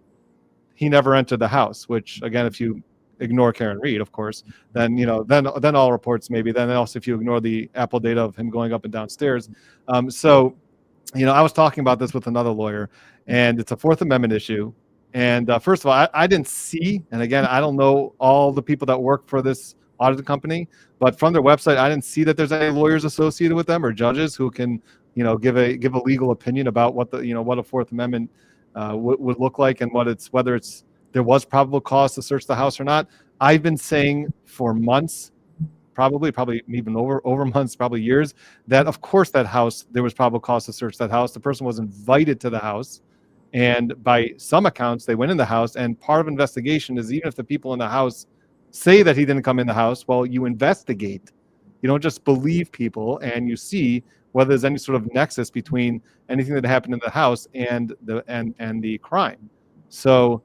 he never entered the house, which, again, if you ignore Karen Reed, of course, then then all reports maybe. Then also if you ignore the Apple data of him going up and downstairs. I was talking about this with another lawyer, and it's a Fourth Amendment issue. And first of all, I didn't see, and again, I don't know all the people that work for this audit company, but from their website, I didn't see that there's any lawyers associated with them or judges who can, give a legal opinion about what what a Fourth Amendment would look like, and whether there was probable cause to search the house or not. I've been saying for months, probably even over months, probably years, that of course that house, there was probable cause to search that house. The person was invited to the house, and by some accounts they went in the house, and part of investigation is, even if the people in the house say that he didn't come in the house, well, you investigate. You don't just believe people, and you see whether there's any sort of nexus between anything that happened in the house and the crime. So,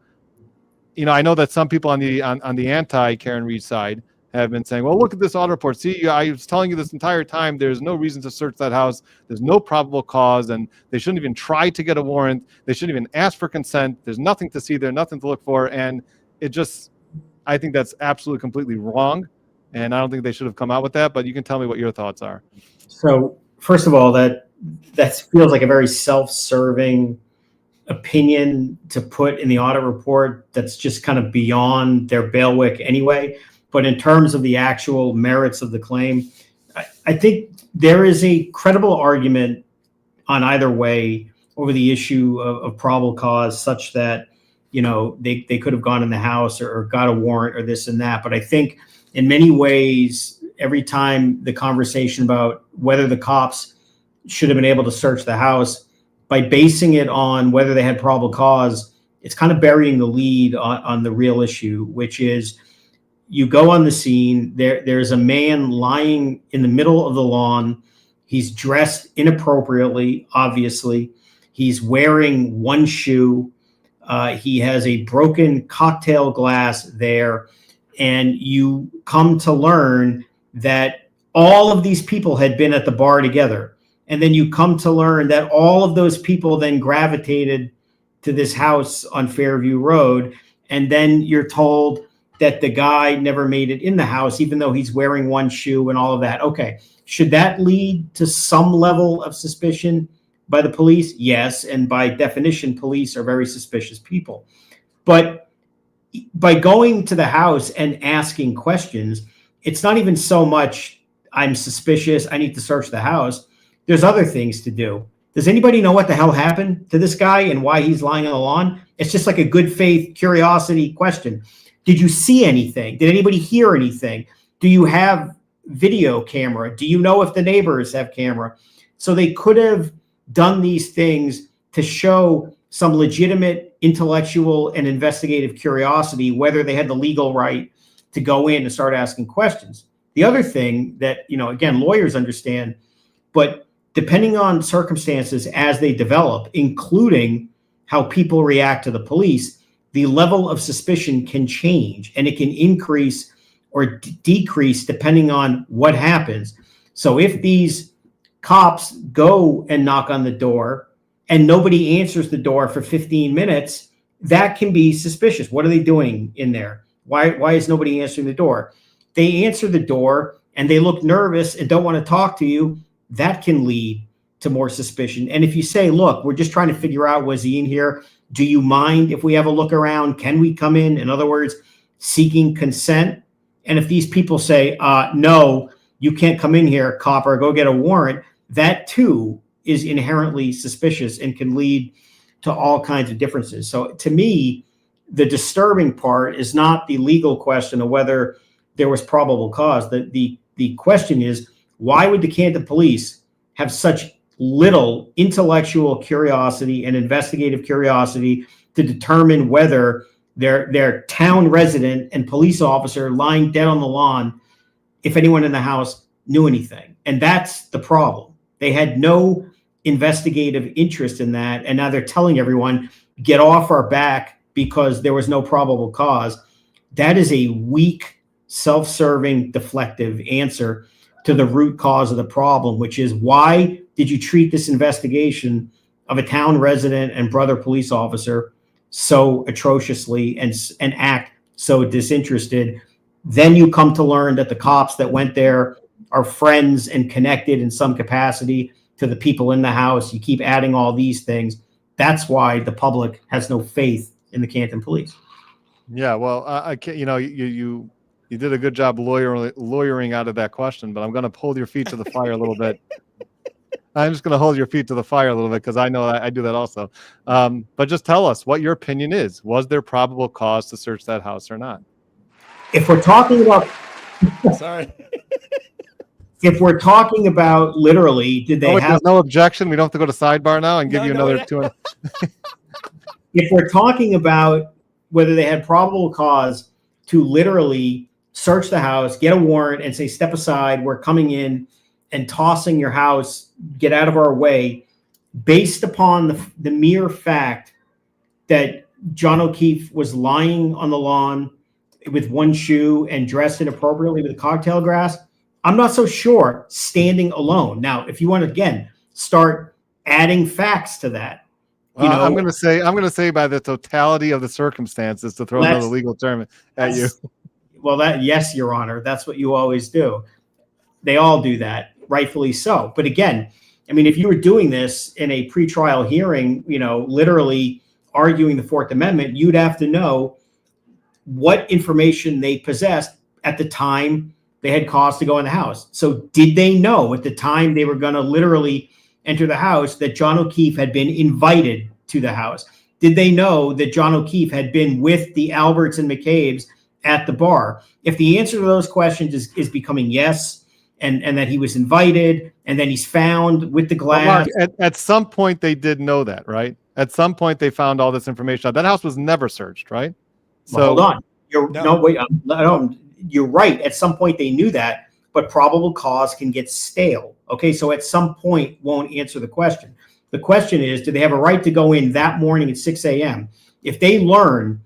I know that some people on the anti Karen Reed side have been saying, well, look at this audit report. See, I was telling you this entire time, there's no reason to search that house. There's no probable cause, and they shouldn't even try to get a warrant. They shouldn't even ask for consent. There's nothing to see there, nothing to look for. And I think that's absolutely completely wrong. And I don't think they should have come out with that, but you can tell me what your thoughts are. So first of all, that feels like a very self-serving opinion to put in the audit report. That's just kind of beyond their bailiwick anyway. But in terms of the actual merits of the claim, I think there is a credible argument on either way over the issue of probable cause, such that, they could have gone in the house or got a warrant or this and that. But I think in many ways, every time the conversation about whether the cops should have been able to search the house, by basing it on whether they had probable cause, it's kind of burying the lead on the real issue, which is, you go on the scene, there's a man lying in the middle of the lawn. He's dressed inappropriately, obviously. He's wearing one shoe. He has a broken cocktail glass there. And you come to learn that all of these people had been at the bar together. And then you come to learn that all of those people then gravitated to this house on Fairview Road. And then you're told that the guy never made it in the house, even though he's wearing one shoe and all of that. Okay. Should that lead to some level of suspicion by the police? Yes. And by definition, police are very suspicious people. But by going to the house and asking questions, it's not even so much, I'm suspicious, I need to search the house. There's other things to do. Does anybody know what the hell happened to this guy and why he's lying on the lawn? It's just like a good faith curiosity question. Did you see anything? Did anybody hear anything? Do you have video camera? Do you know if the neighbors have camera? So they could have done these things to show some legitimate intellectual and investigative curiosity, whether they had the legal right to go in and start asking questions. The other thing that, again, lawyers understand, but depending on circumstances as they develop, including how people react to the police, the level of suspicion can change, and it can increase or decrease depending on what happens. So if these cops go and knock on the door and nobody answers the door for 15 minutes, that can be suspicious. What are they doing in there? Why is nobody answering the door? They answer the door and they look nervous and don't want to talk to you. That can lead to more suspicion. And if you say, look, we're just trying to figure out, was he in here? Do you mind if we have a look around? Can we come in? In other words, seeking consent. And if these people say, no, you can't come in here, copper, go get a warrant, that too is inherently suspicious and can lead to all kinds of differences. So to me, the disturbing part is not the legal question of whether there was probable cause. The question is, why would the Canton police have such little intellectual curiosity and investigative curiosity to determine whether their town resident and police officer lying dead on the lawn, if anyone in the house knew anything? And that's the problem. They had no investigative interest in that. And now they're telling everyone, get off our back because there was no probable cause. That is a weak, self-serving, deflective answer to the root cause of the problem, which is, why did you treat this investigation of a town resident and brother police officer so atrociously and act so disinterested? Then you come to learn that the cops that went there are friends and connected in some capacity to the people in the house. You keep adding all these things. That's why the public has no faith in the Canton police. Yeah, well, I can't. You did a good job lawyering out of that question, but I'm going to hold your feet to the fire a little bit. I'm just going to hold your feet to the fire a little bit because I know I do that also. But just tell us what your opinion is. Was there probable cause to search that house or not? If we're talking about, Sorry. if we're talking about literally, did they have There's no objection? We don't have to go to sidebar now and give you another 200. If we're talking about whether they had probable cause to literally search the house, get a warrant, and say, step aside, we're coming in and tossing your house, get out of our way, based upon the mere fact that John O'Keefe was lying on the lawn with one shoe and dressed inappropriately with a cocktail glass, I'm not so sure standing alone. Now, if you want to, again, start adding facts to that, I'm going to say by the totality of the circumstances, to throw another legal term at you. Well, yes, Your Honor, that's what you always do. They all do that, rightfully so. But again, I mean, if you were doing this in a pretrial hearing, literally arguing the Fourth Amendment, you'd have to know what information they possessed at the time they had cause to go in the house. So did they know at the time they were going to literally enter the house that John O'Keefe had been invited to the house? Did they know that John O'Keefe had been with the Alberts and McCabe's at the bar? If the answer to those questions is becoming yes, and that he was invited, and then he's found with the glass. Mark, at some point they did know that, right? At some point they found all this information out. That house was never searched, right? Well, hold on. You're right. At some point they knew that, but probable cause can get stale. Okay, so at some point won't answer the question. The question is, do they have a right to go in that morning at 6 a.m.? If they learn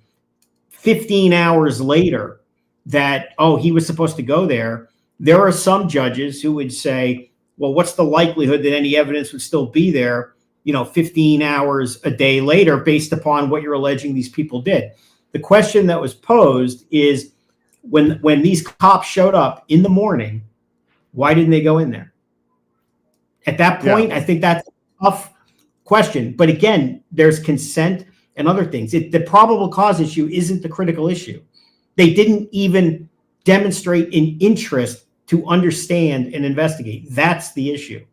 15 hours later that, he was supposed to go there, there are some judges who would say, well, what's the likelihood that any evidence would still be there, 15 hours a day later, based upon what you're alleging these people did? The question that was posed is, when these cops showed up in the morning, why didn't they go in there? At that point, I think that's a tough question. But again, there's consent and other things. The probable cause issue isn't the critical issue. They didn't even demonstrate an interest to understand and investigate. That's the issue.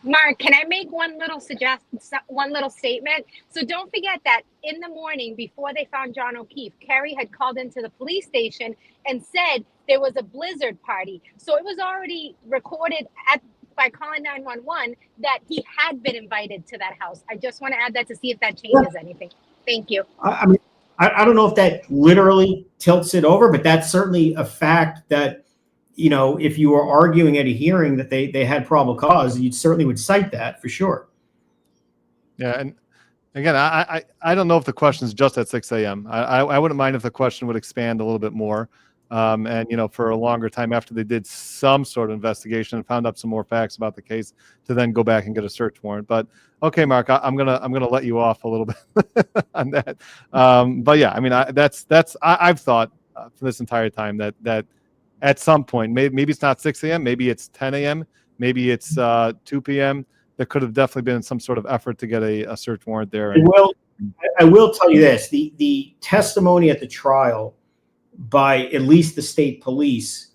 Mark, can I make one little statement? So don't forget that in the morning before they found John O'Keefe, Kerry had called into the police station and said there was a blizzard party. So it was already recorded by calling 911 that he had been invited to that house. I just want to add that to see if that changes anything. Thank you. I mean, I don't know if that literally tilts it over, but that's certainly a fact that, if you were arguing at a hearing that they had probable cause, you certainly would cite that for sure. Yeah. And again, I don't know if the question is just at 6 a.m. I wouldn't mind if the question would expand a little bit more. And, for a longer time after they did some sort of investigation and found out some more facts about the case, to then go back and get a search warrant. But okay, Mark, I'm gonna let you off a little bit on that. But yeah, I mean, I've thought for this entire time that at some point, maybe it's not 6 a.m., maybe it's 10 a.m., maybe it's 2 p.m., there could have definitely been some sort of effort to get a search warrant there. I will tell you this: the testimony at the trial by at least the state police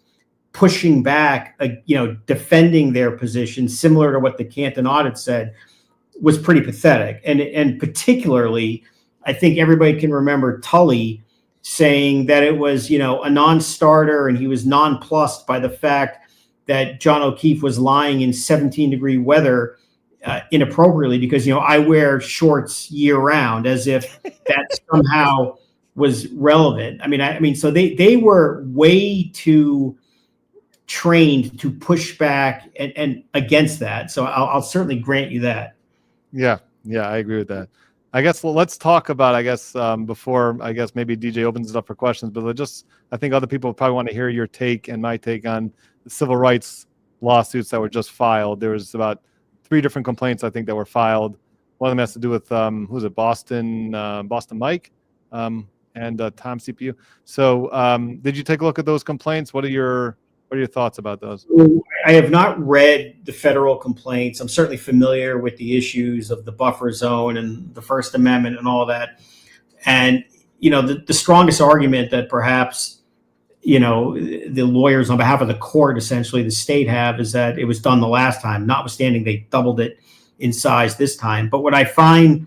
pushing back, defending their position, similar to what the Canton audit said, was pretty pathetic. And particularly, I think everybody can remember Tully saying that it was, a non-starter, and he was nonplussed by the fact that John O'Keefe was lying in 17-degree weather inappropriately because, I wear shorts year round, as if that somehow was relevant. I mean, so they were way too trained to push back and against that. So I'll certainly grant you that. Yeah, I agree with that. I guess let's talk about, before maybe DJ opens it up for questions, but I think other people probably want to hear your take and my take on the civil rights lawsuits that were just filed. There was about 3 different complaints, I think, that were filed. One of them has to do with, Boston Mike and Tom CPU. So did you take a look at those complaints? What are your thoughts about those? I have not read the federal complaints. I'm certainly familiar with the issues of the buffer zone and the First Amendment and all that. And, the strongest argument that perhaps, the lawyers on behalf of the court, essentially the state, have is that it was done the last time, notwithstanding they doubled it in size this time. But what I find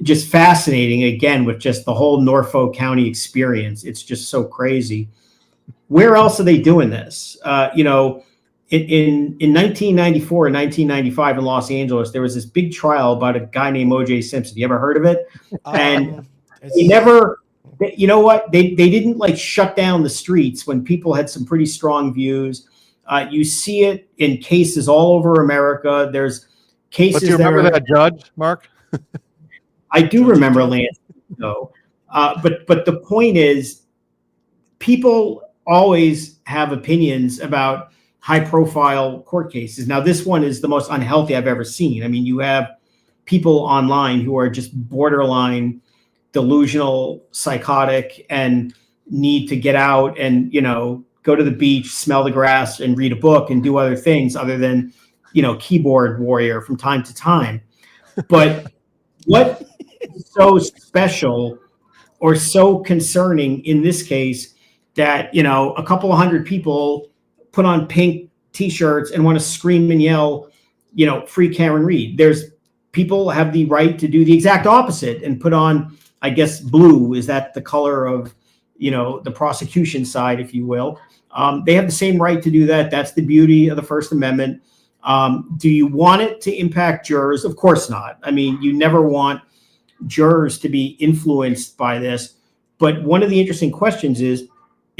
just fascinating, again, with just the whole Norfolk County experience, it's just so crazy. Where else are they doing this? In 1994 and 1995 in Los Angeles, there was this big trial about a guy named O.J. Simpson. You ever heard of it? And they never, they didn't shut down the streets when people had some pretty strong views. You see it in cases all over America. There's cases. But do you remember that judge, Mark? I do remember Lance. But the point is, people always have opinions about high-profile court cases. Now, this one is the most unhealthy I've ever seen. I mean, you have people online who are just borderline delusional, psychotic, and need to get out and, go to the beach, smell the grass, and read a book and do other things other than, keyboard warrior from time to time. But what is so special or so concerning in this case that, a couple of hundred people put on pink T-shirts and want to scream and yell, free Karen Reed? There's people have the right to do the exact opposite and put on, I guess, blue. Is that the color of, the prosecution side, if you will? They have the same right to do that. That's the beauty of the First Amendment. Do you want it to impact jurors? Of course not. I mean, you never want jurors to be influenced by this. But one of the interesting questions is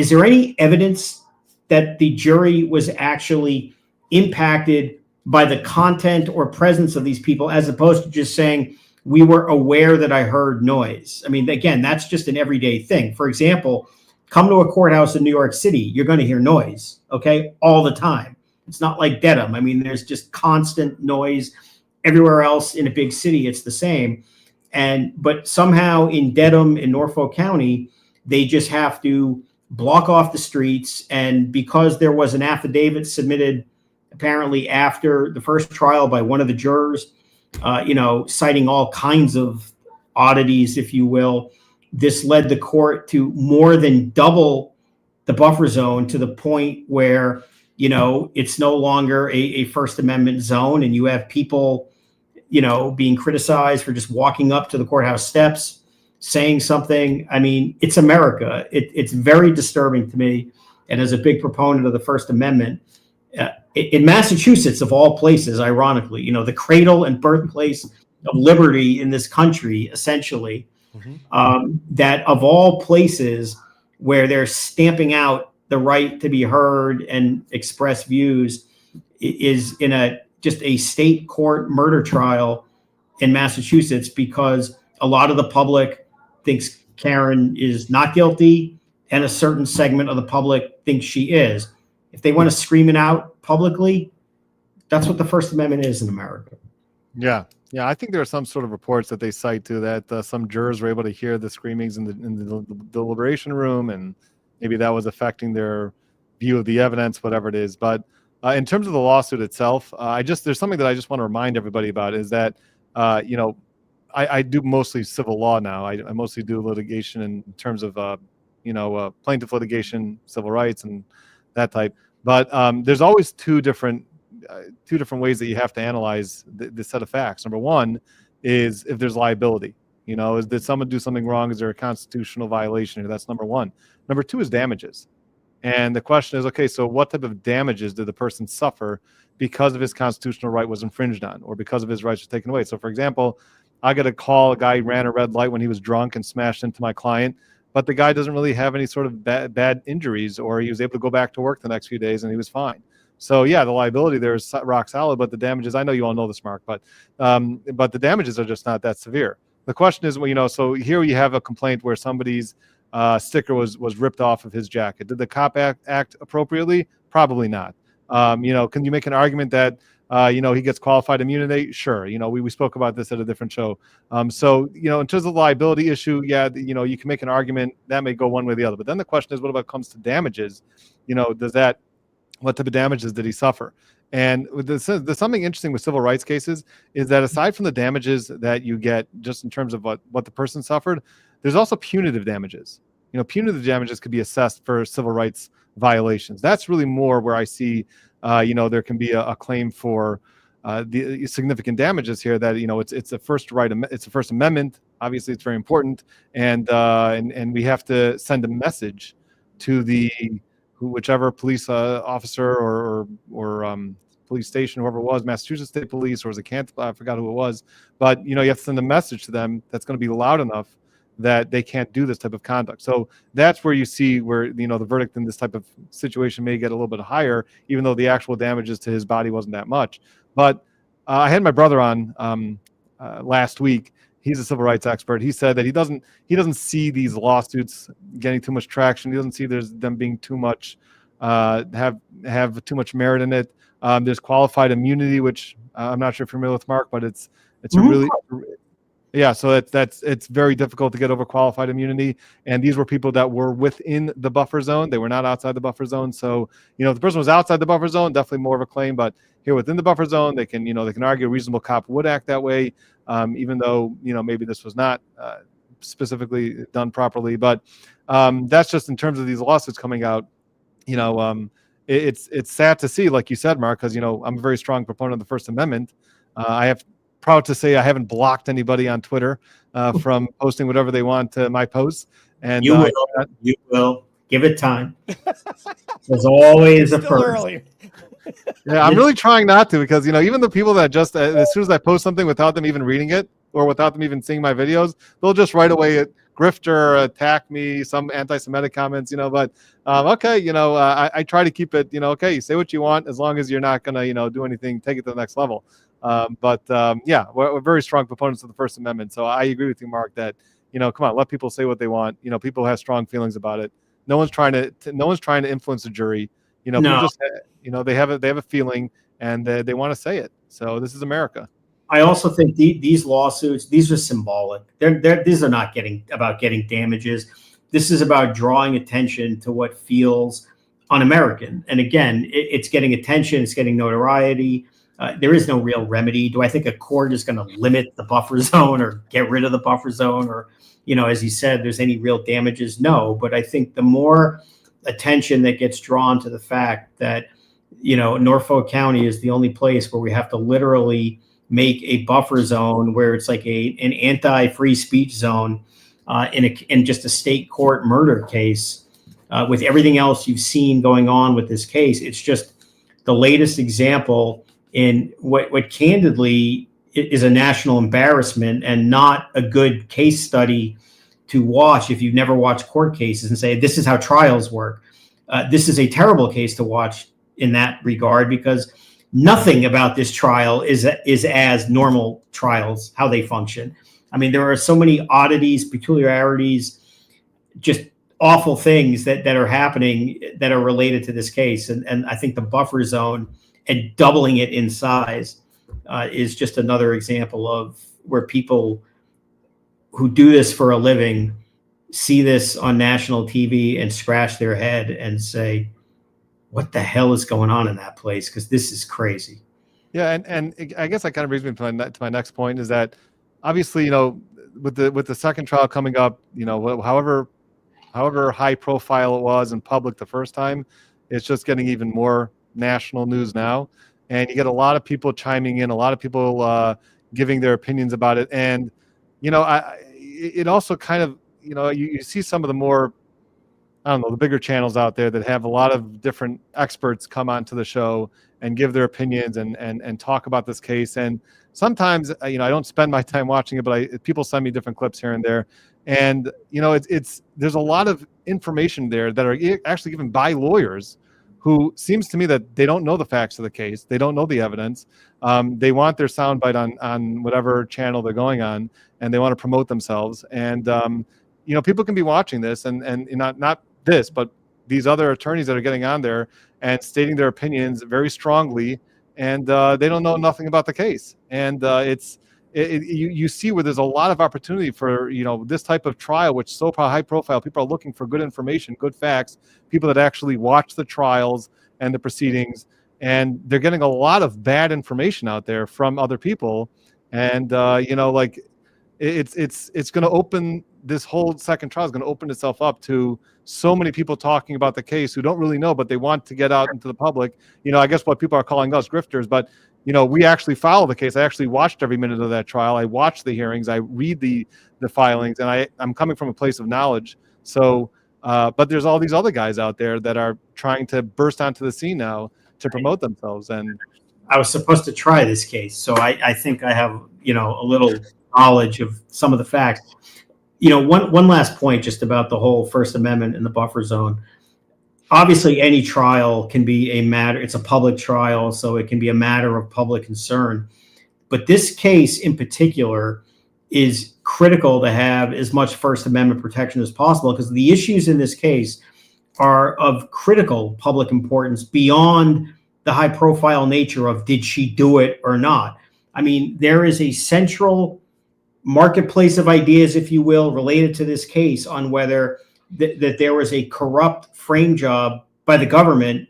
there any evidence that the jury was actually impacted by the content or presence of these people, as opposed to just saying, we were aware that I heard noise? I mean, again, that's just an everyday thing. For example, come to a courthouse in New York City, you're going to hear noise, okay, all the time. It's not like Dedham. I mean, there's just constant noise. Everywhere else in a big city, it's the same. But somehow in Dedham, in Norfolk County, they just have to block off the streets. And because there was an affidavit submitted apparently after the first trial by one of the jurors, citing all kinds of oddities, if you will, this led the court to more than double the buffer zone to the point where, it's no longer a First Amendment zone. And you have people, being criticized for just walking up to the courthouse steps, saying something. I mean, it's America. It's very disturbing to me. And as a big proponent of the First Amendment, in Massachusetts, of all places, ironically, the cradle and birthplace of liberty in this country, essentially, that of all places where they're stamping out the right to be heard and express views, is in just a state court murder trial in Massachusetts, because a lot of the public thinks Karen is not guilty and a certain segment of the public thinks she is. If they want to scream it out publicly, that's what the First Amendment is in America. Yeah. I think there are some sort of reports that they cite to that some jurors were able to hear the screamings in the deliberation room, and maybe that was affecting their view of the evidence, whatever it is. But In terms of the lawsuit itself, there's something that I just want to remind everybody about is that, I do mostly civil law now. I mostly do litigation in terms of, plaintiff litigation, civil rights, and that type. But there's always two different ways that you have to analyze the set of facts. Number one is if there's liability. Did someone do something wrong? Is there a constitutional violation here? That's number one. Number two is damages. And the question is, okay, so what type of damages did the person suffer because of his constitutional right was infringed on or because of his rights were taken away? So, for example, I got a call, a guy ran a red light when he was drunk and smashed into my client, but the guy doesn't really have any sort of bad injuries, or he was able to go back to work the next few days and he was fine. So, yeah, the liability there is rock solid, but the damages, I know you all know this, Mark, but the damages are just not that severe. The question is, so here you have a complaint where somebody's sticker was ripped off of his jacket. Did the cop act appropriately? Probably not. Can you make an argument that he gets qualified immunity? Sure. We spoke about this at a different show. In terms of the liability issue, yeah, you can make an argument that may go one way or the other. But then the question is, what about comes to damages? What type of damages did he suffer? And there's something interesting with civil rights cases is that aside from the damages that you get just in terms of what the person suffered, there's also punitive damages. Punitive damages could be assessed for civil rights violations. That's really more where I see, there can be a claim for the significant damages here. That it's a First Amendment. Obviously, it's very important, and we have to send a message to whichever police officer or police station, whoever it was, Massachusetts State Police, or was it Canton? I forgot who it was. But you have to send a message to them that's going to be loud enough that they can't do this type of conduct. So that's where you see where the verdict in this type of situation may get a little bit higher, even though the actual damages to his body wasn't that much. But I had my brother on last week. He's a civil rights expert. He said that he doesn't see these lawsuits getting too much traction. He doesn't see them being too much have too much merit in it. There's qualified immunity, which I'm not sure if you're familiar with, Mark, but it's a really so it's very difficult to get over qualified immunity. And these were people that were within the buffer zone. They were not outside the buffer zone. So if the person was outside the buffer zone, definitely more of a claim. But here within the buffer zone, they can argue a reasonable cop would act that way. Even though maybe this was not specifically done properly, but that's just in terms of these lawsuits coming out. It's sad to see, like you said, Mark, because I'm a very strong proponent of the First Amendment. I have proud to say I haven't blocked anybody on Twitter from posting whatever they want to my posts. And you will give it time. There's always a first. Yeah, I'm really trying not to, because even the people that just as soon as I post something without them even reading it or without them even seeing my videos, they'll just right away grifter, attack me, some anti-Semitic comments, but okay, I try to keep it, okay, you say what you want as long as you're not gonna do anything, take it to the next level. Yeah, we're very strong proponents of the First Amendment. So I agree with you, Mark, that come on, let people say what they want. People have strong feelings about it. No one's trying to influence the jury. No. People just, they have a feeling, and they want to say it. So this is America. I also think these lawsuits, these are symbolic. These are not about getting damages. This is about drawing attention to what feels un-American. And again, it's getting attention. It's getting notoriety. There is no real remedy. Do I think a court is going to limit the buffer zone or get rid of the buffer zone, or, as you said, there's any real damages? No. But I think the more attention that gets drawn to the fact that, Norfolk County is the only place where we have to literally make a buffer zone where it's like an anti-free speech zone in just a state court murder case, with everything else you've seen going on with this case. It's just the latest example in what candidly is a national embarrassment and not a good case study to watch if you've never watched court cases and say, this is how trials work. This is a terrible case to watch in that regard, because nothing about this trial is as normal trials, how they function. I mean, there are so many oddities, peculiarities, just awful things that are happening that are related to this case. And I think the buffer zone and doubling it in size is just another example of where people who do this for a living see this on national TV and scratch their head and say, what the hell is going on in that place, because this is crazy. Yeah, and I guess that kind of brings me to my next point is that obviously, you know, with the second trial coming up, you know, however high profile it was in public the first time, it's just getting even more national news now, and you get a lot of people chiming in, a lot of people giving their opinions about it, and you know, it also kind of, you know, you see some of the more, I don't know, the bigger channels out there that have a lot of different experts come onto the show and give their opinions and talk about this case. And sometimes, you know, I don't spend my time watching it, but people send me different clips here and there. And, you know, it's there's a lot of information there that are actually given by lawyers who seems to me that they don't know the facts of the case. They don't know the evidence. They want their soundbite on whatever channel they're going on, and they want to promote themselves. And, you know, people can be watching this and not this, but these other attorneys that are getting on there and stating their opinions very strongly, and they don't know nothing about the case. And you see where there's a lot of opportunity for, you know, this type of trial, which is so high profile. People are looking for good information, good facts, people that actually watch the trials and the proceedings, and they're getting a lot of bad information out there from other people. And you know, like it's going to open, this whole second trial is going to open itself up to so many people talking about the case who don't really know, but they want to get out into the public. You know, I guess what people are calling us grifters, but you know, we actually follow the case. I actually watched every minute of that trial. I watched the hearings. I read the filings, and I'm coming from a place of knowledge. So, but there's all these other guys out there that are trying to burst onto the scene now to promote themselves. And I was supposed to try this case, so I think I have, you know, a little knowledge of some of the facts. You know, one last point just about the whole First Amendment and the buffer zone. Obviously, any trial can be a matter, it's a public trial, so it can be a matter of public concern. But this case in particular is critical to have as much First Amendment protection as possible, because the issues in this case are of critical public importance beyond the high profile nature of did she do it or not. I mean, there is a central marketplace of ideas, if you will, related to this case on whether that there was a corrupt frame job by the government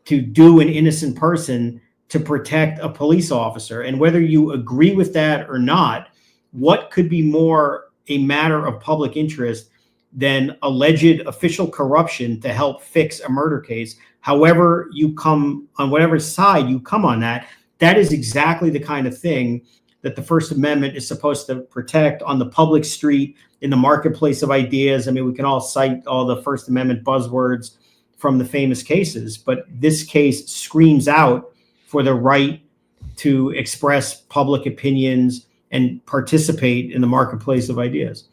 to do an innocent person to protect a police officer. And whether you agree with that or not, what could be more a matter of public interest than alleged official corruption to help fix a murder case? However you come, on whatever side you come on that, that is exactly the kind of thing that the First Amendment is supposed to protect on the public street, in the marketplace of ideas. I mean, we can all cite all the First Amendment buzzwords from the famous cases, but this case screams out for the right to express public opinions and participate in the marketplace of ideas.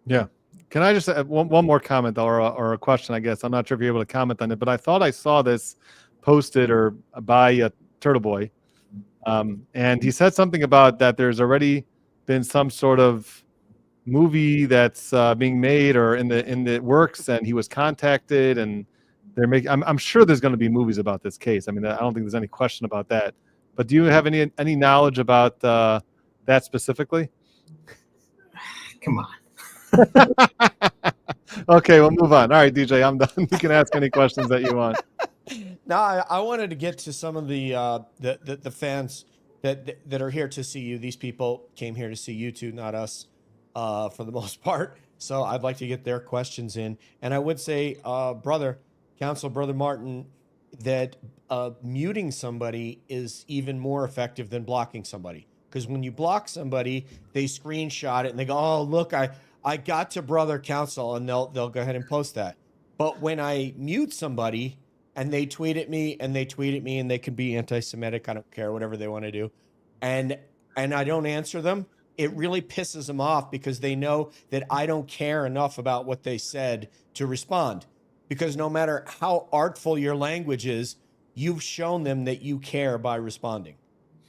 yeah. Can I just add one more comment or a question, I guess? I'm not sure if you're able to comment on it, but I thought I saw this posted or by Turtle Boy. And he said something about that there's already been some sort of movie that's being made or in the works, and he was contacted, and they're making. I'm sure there's going to be movies about this case. I mean, I don't think there's any question about that. But do you have any knowledge about that specifically? Come on. Okay, we'll move on. All right, DJ, I'm done. You can ask any questions that you want. No, I wanted to get to some of the fans that are here to see you. These people came here to see you two, not us, for the most part. So I'd like to get their questions in. And I would say, Brother Martin, that muting somebody is even more effective than blocking somebody. Because when you block somebody, they screenshot it and they go, "Oh, look, I got to Brother Counsel," and they'll go ahead and post that. But when I mute somebody and they tweet at me and they can be anti-Semitic, I don't care, whatever they want to do, and I don't answer them, it really pisses them off because they know that I don't care enough about what they said to respond. Because no matter how artful your language is, you've shown them that you care by responding.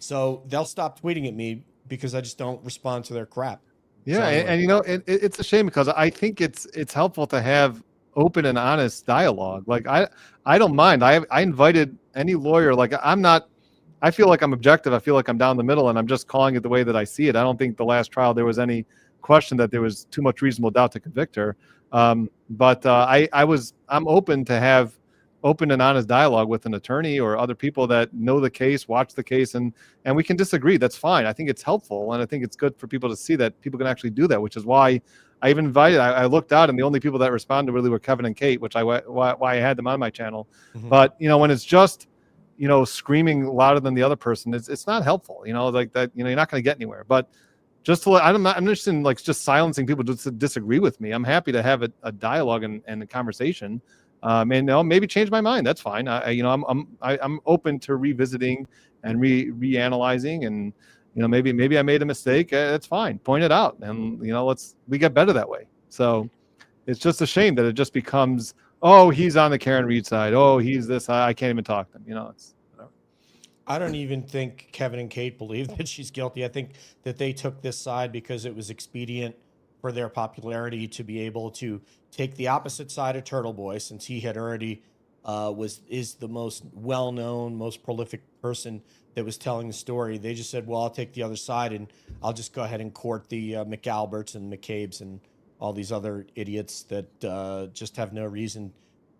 So they'll stop tweeting at me because I just don't respond to their crap. Yeah, So anyway. and you know, it's a shame because I think it's helpful to have open and honest dialogue. Like I don't mind. I invited any lawyer. Like I feel like I'm objective. I feel like I'm down the middle, and I'm just calling it the way that I see it. I don't think the last trial there was any question that there was too much reasonable doubt to convict her. But I'm open to have open and honest dialogue with an attorney or other people that know the case, watch the case, and we can disagree. That's fine. I think it's helpful, and I think it's good for people to see that people can actually do that, which is why I even invited. I looked out, and the only people that responded really were Kevin and Kate, which why I had them on my channel. Mhm. But when it's just screaming louder than the other person, it's not helpful. Like that. You're not going to get anywhere. But just to I'm interested in like just silencing people just to disagree with me. I'm happy to have a dialogue and a conversation. And maybe change my mind. That's fine. I'm open to revisiting and reanalyzing, and maybe I made a mistake. That's fine. Point it out, and we get better that way. So it's just a shame that it just becomes, oh, he's on the Karen Reed side. Oh, he's this. I can't even talk to him. It's whatever. I don't even think Kevin and Kate believe that she's guilty. I think that they took this side because it was expedient for their popularity to be able to take the opposite side of Turtle Boy, since he had already is the most well-known, most prolific person that was telling the story. They just said, well, I'll take the other side, and I'll just go ahead and court the McAlberts and McCabe's and all these other idiots that just have no reason,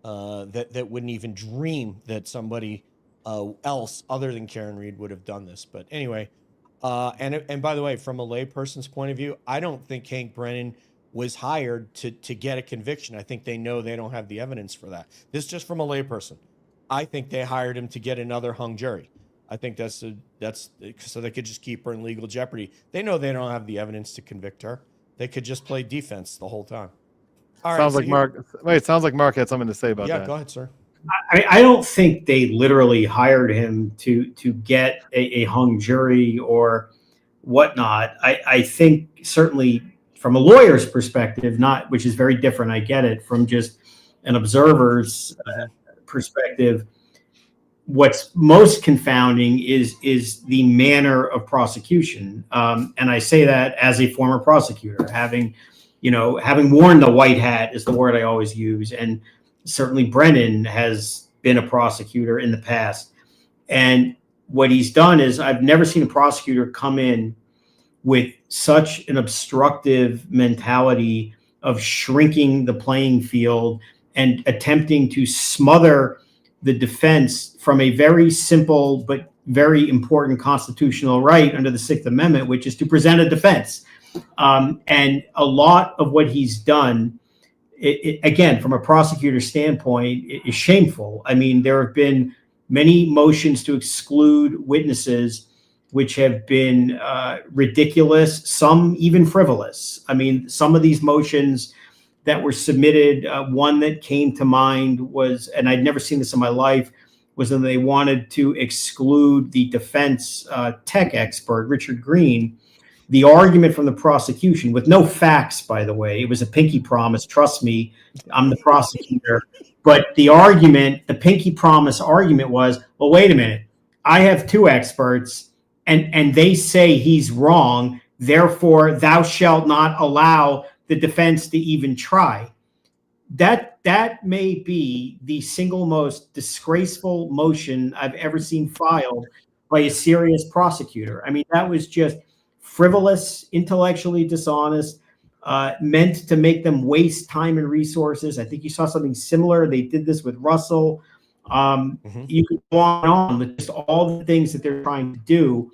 that wouldn't even dream that somebody else other than Karen Reed would have done this. But anyway, and by the way, from a layperson's point of view, I don't think Hank Brennan was hired to get a conviction. I think they know they don't have the evidence for that. This is just from a layperson. I think they hired him to get another hung jury. I think that's so they could just keep her in legal jeopardy. They know they don't have the evidence to convict her. They could just play defense the whole time. All sounds right, like Mark. Wait, it sounds like Mark had something to say about that. Yeah, go ahead, sir. I don't think they literally hired him to get a hung jury or whatnot. I think certainly from a lawyer's perspective, which is very different. I get it from just an observer's perspective. What's most confounding is the manner of prosecution, and I say that as a former prosecutor, having worn the white hat is the word I always use, and certainly Brennan has been a prosecutor in the past. And what he's done is I've never seen a prosecutor come in with such an obstructive mentality of shrinking the playing field and attempting to smother the defense from a very simple but very important constitutional right under the Sixth Amendment, which is to present a defense. And a lot of what he's done, again, from a prosecutor's standpoint, is shameful. I mean, there have been many motions to exclude witnesses which have been ridiculous, some even frivolous. I mean, some of these motions that were submitted, one that came to mind was, and I'd never seen this in my life, was when they wanted to exclude the defense tech expert, Richard Green. The argument from the prosecution, with no facts, by the way, it was a pinky promise. Trust me, I'm the prosecutor. But the pinky promise argument was, well, wait a minute. I have two experts, and they say he's wrong. Therefore, thou shalt not allow the defense to even try. That may be the single most disgraceful motion I've ever seen filed by a serious prosecutor. I mean, that was just frivolous, intellectually dishonest, meant to make them waste time and resources. I think you saw something similar. They did this with Russell. You could go on with just all the things that they're trying to do.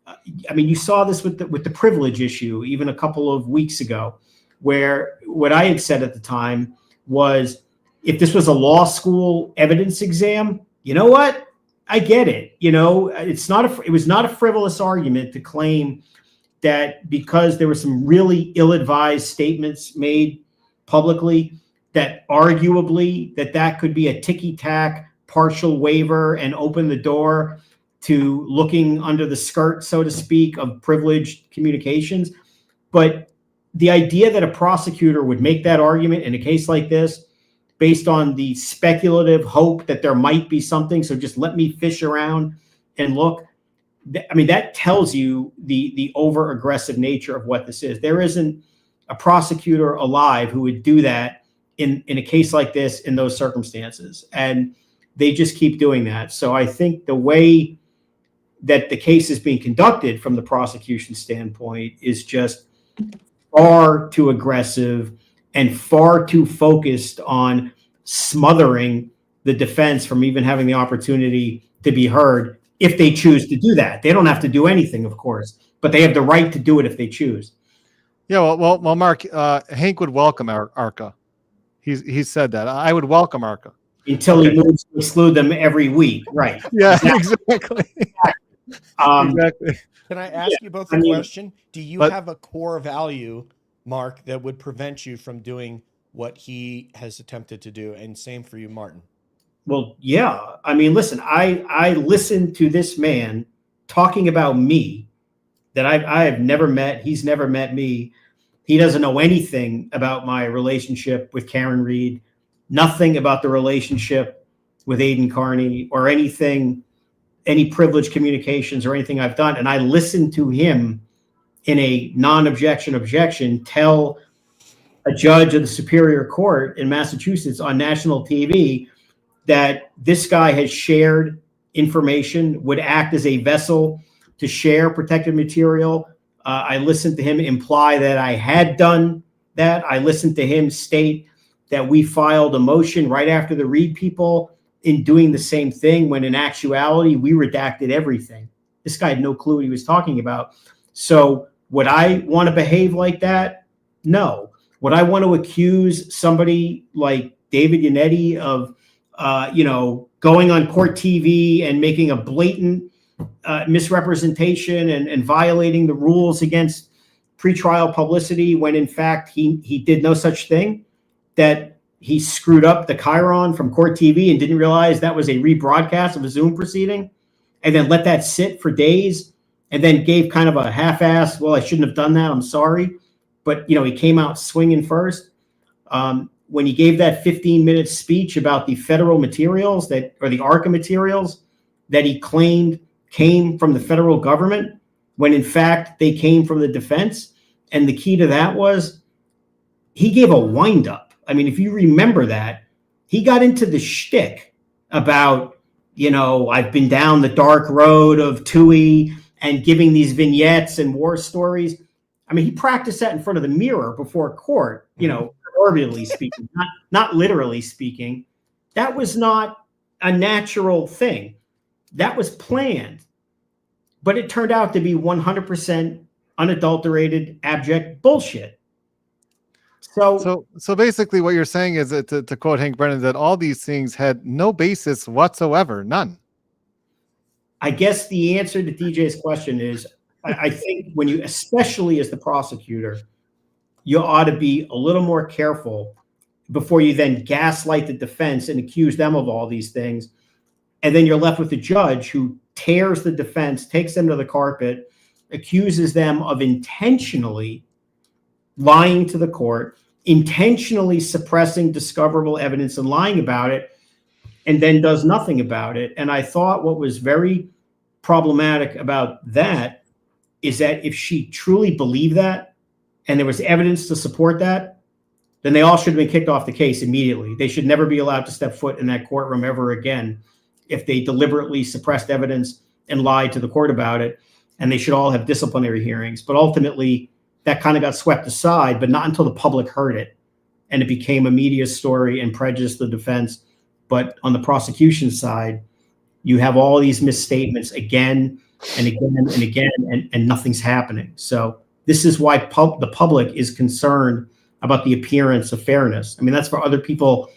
I mean, you saw this with the privilege issue even a couple of weeks ago, where what I had said at the time was, if this was a law school evidence exam, you know what? I get it. It was not a frivolous argument to claim that because there were some really ill-advised statements made publicly, that arguably that could be a ticky-tack partial waiver and open the door to looking under the skirt, so to speak, of privileged communications. But the idea that a prosecutor would make that argument in a case like this based on the speculative hope that there might be something, so just let me fish around and look, I mean, that tells you the over-aggressive nature of what this is. There isn't a prosecutor alive who would do that in a case like this in those circumstances. And they just keep doing that. So I think the way that the case is being conducted from the prosecution standpoint is just far too aggressive and far too focused on smothering the defense from even having the opportunity to be heard if they choose to do that. They don't have to do anything, of course, but they have the right to do it if they choose. Yeah, well, Mark, Hank would welcome ARCA. He's said that. I would welcome ARCA. Until he moves to exclude them every week. Right. Yeah, exactly. Exactly. Can I ask you both a question? Do you have a core value, Mark, that would prevent you from doing what he has attempted to do? And same for you, Martin. Well, yeah. I mean, listen, I listened to this man talking about me that I have never met. He's never met me. He doesn't know anything about my relationship with Karen Reed, nothing about the relationship with Aidan Carney or anything, any privileged communications or anything I've done. And I listened to him in a non-objection objection tell a judge of the Superior Court in Massachusetts on national TV that this guy has shared information, would act as a vessel to share protected material. I listened to him imply that I had done that. I listened to him state that we filed a motion right after the Reed people in doing the same thing, when in actuality, we redacted everything. This guy had no clue what he was talking about. So would I want to behave like that? No. Would I want to accuse somebody like David Yannetti of, going on court TV and making a blatant misrepresentation and violating the rules against pretrial publicity when in fact he did no such thing, that he screwed up the chyron from court TV and didn't realize that was a rebroadcast of a Zoom proceeding, and then let that sit for days and then gave kind of a half-ass, well, I shouldn't have done that, I'm sorry. But, he came out swinging first. When he gave that 15-minute speech about the federal materials or the ARCA materials that he claimed came from the federal government, when in fact they came from the defense. And the key to that was he gave a wind-up. I mean, if you remember that, he got into the shtick about, I've been down the dark road of TUI and giving these vignettes and war stories. I mean, he practiced that in front of the mirror before court, proverbially speaking, not literally speaking. That was not a natural thing. That was planned. But it turned out to be 100% unadulterated, abject bullshit. So basically what you're saying is that, to quote Hank Brennan, that all these things had no basis whatsoever, none. I guess the answer to DJ's question is, I think when you, especially as the prosecutor, you ought to be a little more careful before you then gaslight the defense and accuse them of all these things. And then you're left with a judge who tears the defense, takes them to the carpet, accuses them of intentionally lying to the court, intentionally suppressing discoverable evidence and lying about it, and then does nothing about it. And I thought what was very problematic about that is that if she truly believed that and there was evidence to support that, then they all should have been kicked off the case immediately. They should never be allowed to step foot in that courtroom ever again if they deliberately suppressed evidence and lied to the court about it. And they should all have disciplinary hearings. But ultimately, that kind of got swept aside, but not until the public heard it. And it became a media story and prejudiced the defense. But on the prosecution side, you have all these misstatements again and again and again, and nothing's happening. So this is why the public is concerned about the appearance of fairness. I mean, that's for other people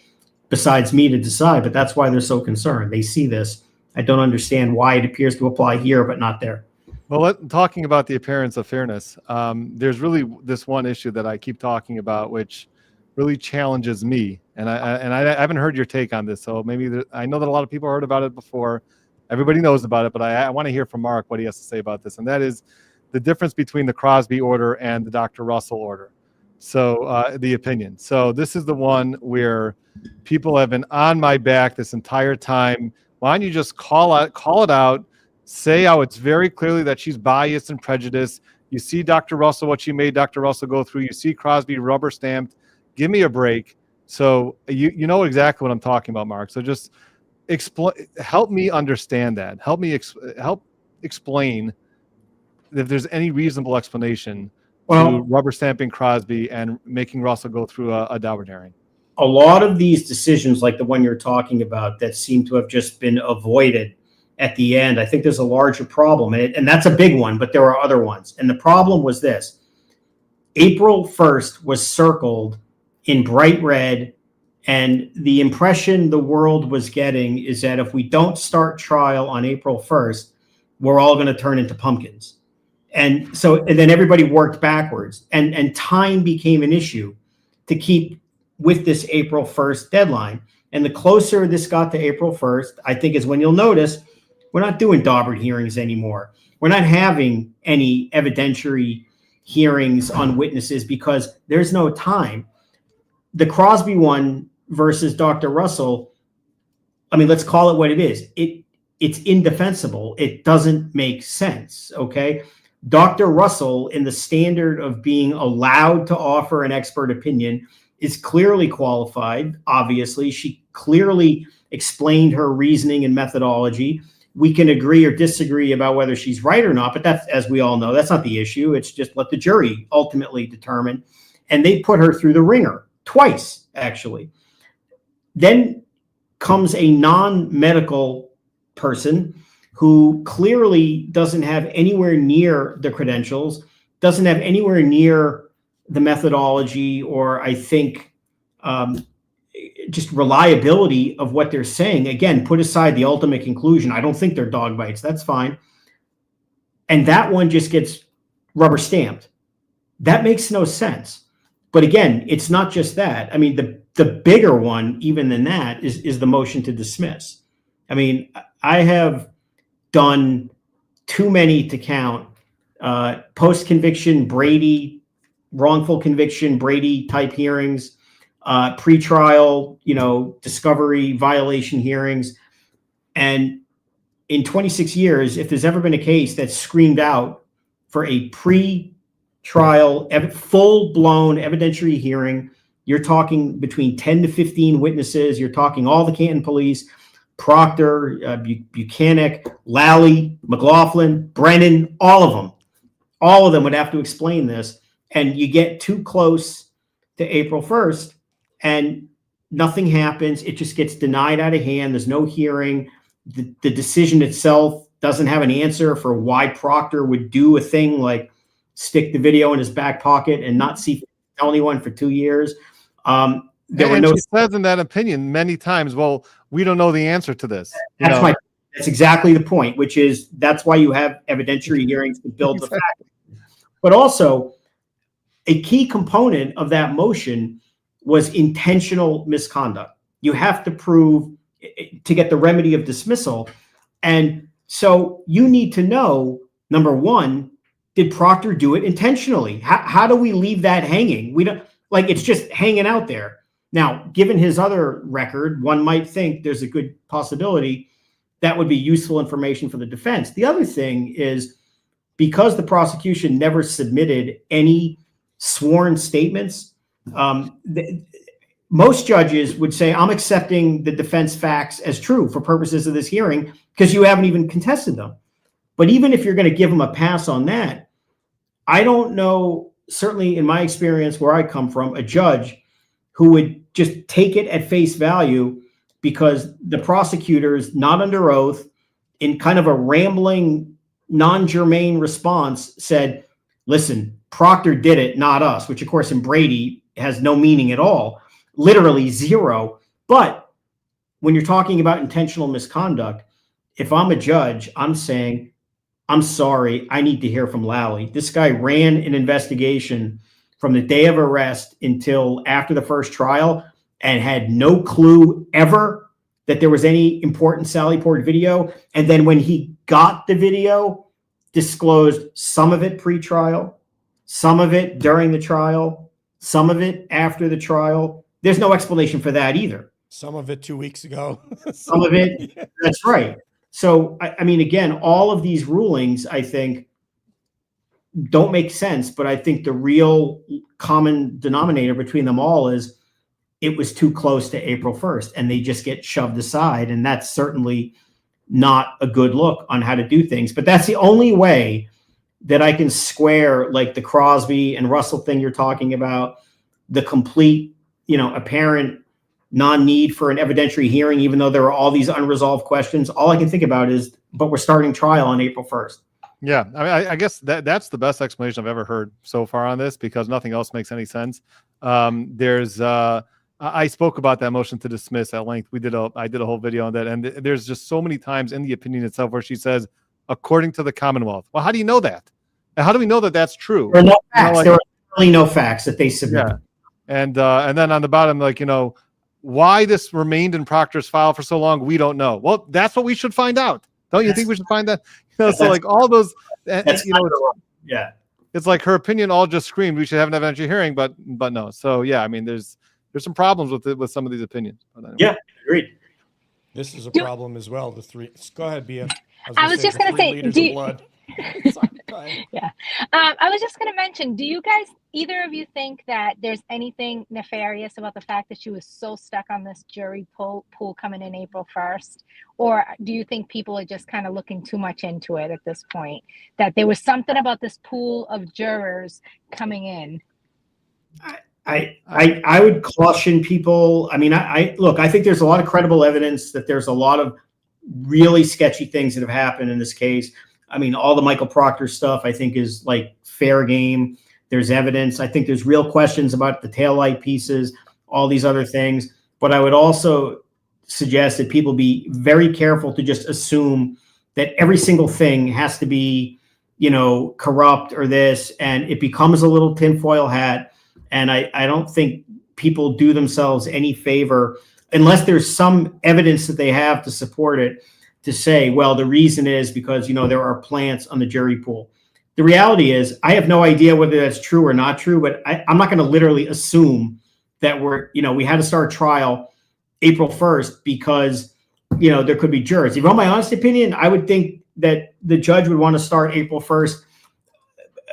besides me to decide, but that's why they're so concerned. They see this. I don't understand why it appears to apply here, but not there. Well, talking about the appearance of fairness, there's really this one issue that I keep talking about, which really challenges me. And I haven't heard your take on this. So maybe I know that a lot of people heard about it before. Everybody knows about it, but I want to hear from Mark what he has to say about this. And that is the difference between the Crosby order and the Dr. Russell order. So the opinion. So this is the one where people have been on my back this entire time. Why don't you just call it out, say how it's very clearly that she's biased and prejudiced. You see Dr. Russell, what she made Dr. Russell go through. You see Crosby rubber stamped. Give me a break. So you know exactly what I'm talking about, Mark. So just help me understand that. Help me explain if there's any reasonable explanation to rubber stamping Crosby and making Russell go through a Daubert hearing. a lot of these decisions, like the one you're talking about, that seem to have just been avoided at the end, I think there's a larger problem. And that's a big one, but there are other ones. And the problem was this: April 1st was circled in bright red. And the impression the world was getting is that if we don't start trial on April 1st, we're all going to turn into pumpkins. And then everybody worked backwards, and time became an issue to keep with this April 1st deadline. And the closer this got to April 1st, I think is when you'll notice we're not doing Daubert hearings anymore. We're not having any evidentiary hearings on witnesses because there's no time. The Crosby one versus Dr. Russell, I mean, let's call it what it is. It's indefensible. It doesn't make sense, okay? Dr. Russell, in the standard of being allowed to offer an expert opinion, is clearly qualified, obviously. She clearly explained her reasoning and methodology. We can agree or disagree about whether she's right or not, but that's, as we all know, that's not the issue. It's just let the jury ultimately determine. And they put her through the ringer twice, actually. Then comes a non-medical person who clearly doesn't have anywhere near the credentials, doesn't have anywhere near the methodology, or I think just reliability of what they're saying. Again, put aside the ultimate conclusion. I don't think they're dog bites. That's fine. And that one just gets rubber stamped. That makes no sense. But again, it's not just that. I mean, the bigger one, even than that, is the motion to dismiss. I mean, I have done too many to count post-conviction Brady, wrongful conviction Brady type hearings, pre-trial, discovery violation hearings. And in 26 years, if there's ever been a case that screamed out for a pre-trial, full-blown evidentiary hearing, you're talking between 10 to 15 witnesses. You're talking all the Canton police, Proctor, Buchanan, Lally, McLaughlin, Brennan, all of them. All of them would have to explain this. And you get too close to April 1st and nothing happens. It just gets denied out of hand. There's no hearing. The decision itself doesn't have an answer for why Proctor would do a thing like stick the video in his back pocket and not tell anyone for 2 years. She says in that opinion many times, well, we don't know the answer to this. That's exactly the point, which is that's why you have evidentiary hearings to build the fact. But also, a key component of that motion was intentional misconduct. You have to prove to get the remedy of dismissal. And so you need to know, number one, did Proctor do it intentionally? How do we leave that hanging? We don't, like, it's just hanging out there. Now, given his other record, one might think there's a good possibility that would be useful information for the defense. The other thing is, because the prosecution never submitted any sworn statements, most judges would say, I'm accepting the defense facts as true for purposes of this hearing because you haven't even contested them. But even if you're going to give them a pass on that, I don't know, certainly in my experience where I come from, a judge who would just take it at face value because the prosecutors, not under oath, in kind of a rambling, non-germane response, said, listen, Proctor did it, not us, which of course in Brady has no meaning at all, literally zero. But when you're talking about intentional misconduct, if I'm a judge, I'm saying, I'm sorry, I need to hear from Lally. This guy ran an investigation from the day of arrest until after the first trial and had no clue ever that there was any important Sally Port video. And then when he got the video, disclosed some of it pre-trial, some of it during the trial, some of it after the trial. There's no explanation for that either. Some of it 2 weeks ago. Some of it, yeah. That's right. So, I mean, again, all of these rulings, I think, don't make sense, but I think the real common denominator between them all is it was too close to April 1st and they just get shoved aside. And that's certainly not a good look on how to do things. But that's the only way that I can square like the Crosby and Russell thing you're talking about, the complete, apparent non-need for an evidentiary hearing, even though there are all these unresolved questions. All I can think about is, but we're starting trial on April 1st. Yeah, I mean, I guess that's the best explanation I've ever heard so far on this, because nothing else makes any sense. I spoke about that motion to dismiss at length. I did a whole video on that, and there's just so many times in the opinion itself where she says, according to the Commonwealth. Well, how do you know that? And how do we know that that's true? There are no facts. There are really no facts that they submit. Yeah. And then on the bottom, like, why this remained in Proctor's file for so long, we don't know. Well, that's what we should find out. Don't you think we should find that? So like all those, yeah, it's like her opinion all just screamed we should have an evidentiary hearing, but no. So yeah, I mean, there's some problems with some of these opinions. Anyway. Yeah, agreed. This is a problem as well. Go ahead, Bea. I was just going to say, liters of blood. Sorry, go ahead. Yeah. I was just going to mention, do you guys, either of you, think that there's anything nefarious about the fact that she was so stuck on this jury pool coming in April 1st? Or do you think people are just kind of looking too much into it at this point? That there was something about this pool of jurors coming in? I would caution people. I mean, I think there's a lot of credible evidence that there's a lot of really sketchy things that have happened in this case. I mean, all the Michael Proctor stuff, I think, is like fair game. There's evidence. I think there's real questions about the taillight pieces, all these other things. But I would also suggest that people be very careful to just assume that every single thing has to be, corrupt or this, and it becomes a little tinfoil hat. And I don't think people do themselves any favor unless there's some evidence that they have to support it, to say, well, the reason is because, there are plants on the jury pool. The reality is, I have no idea whether that's true or not true, but I'm not going to literally assume that we had to start trial April 1st because, there could be jurors. If you want my honest opinion, I would think that the judge would want to start April 1st.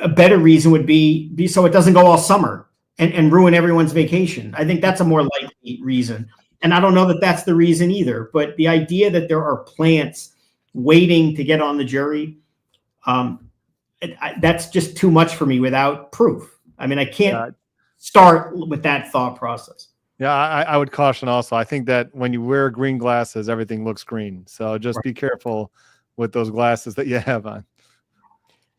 A better reason would be so it doesn't go all summer and ruin everyone's vacation. I think that's a more likely reason. And I don't know that that's the reason either, but the idea that there are plants waiting to get on the jury, that's just too much for me without proof. I mean, I can't start with that thought process. Yeah, I would caution also. I think that when you wear green glasses, everything looks green. So just be careful with those glasses that you have on.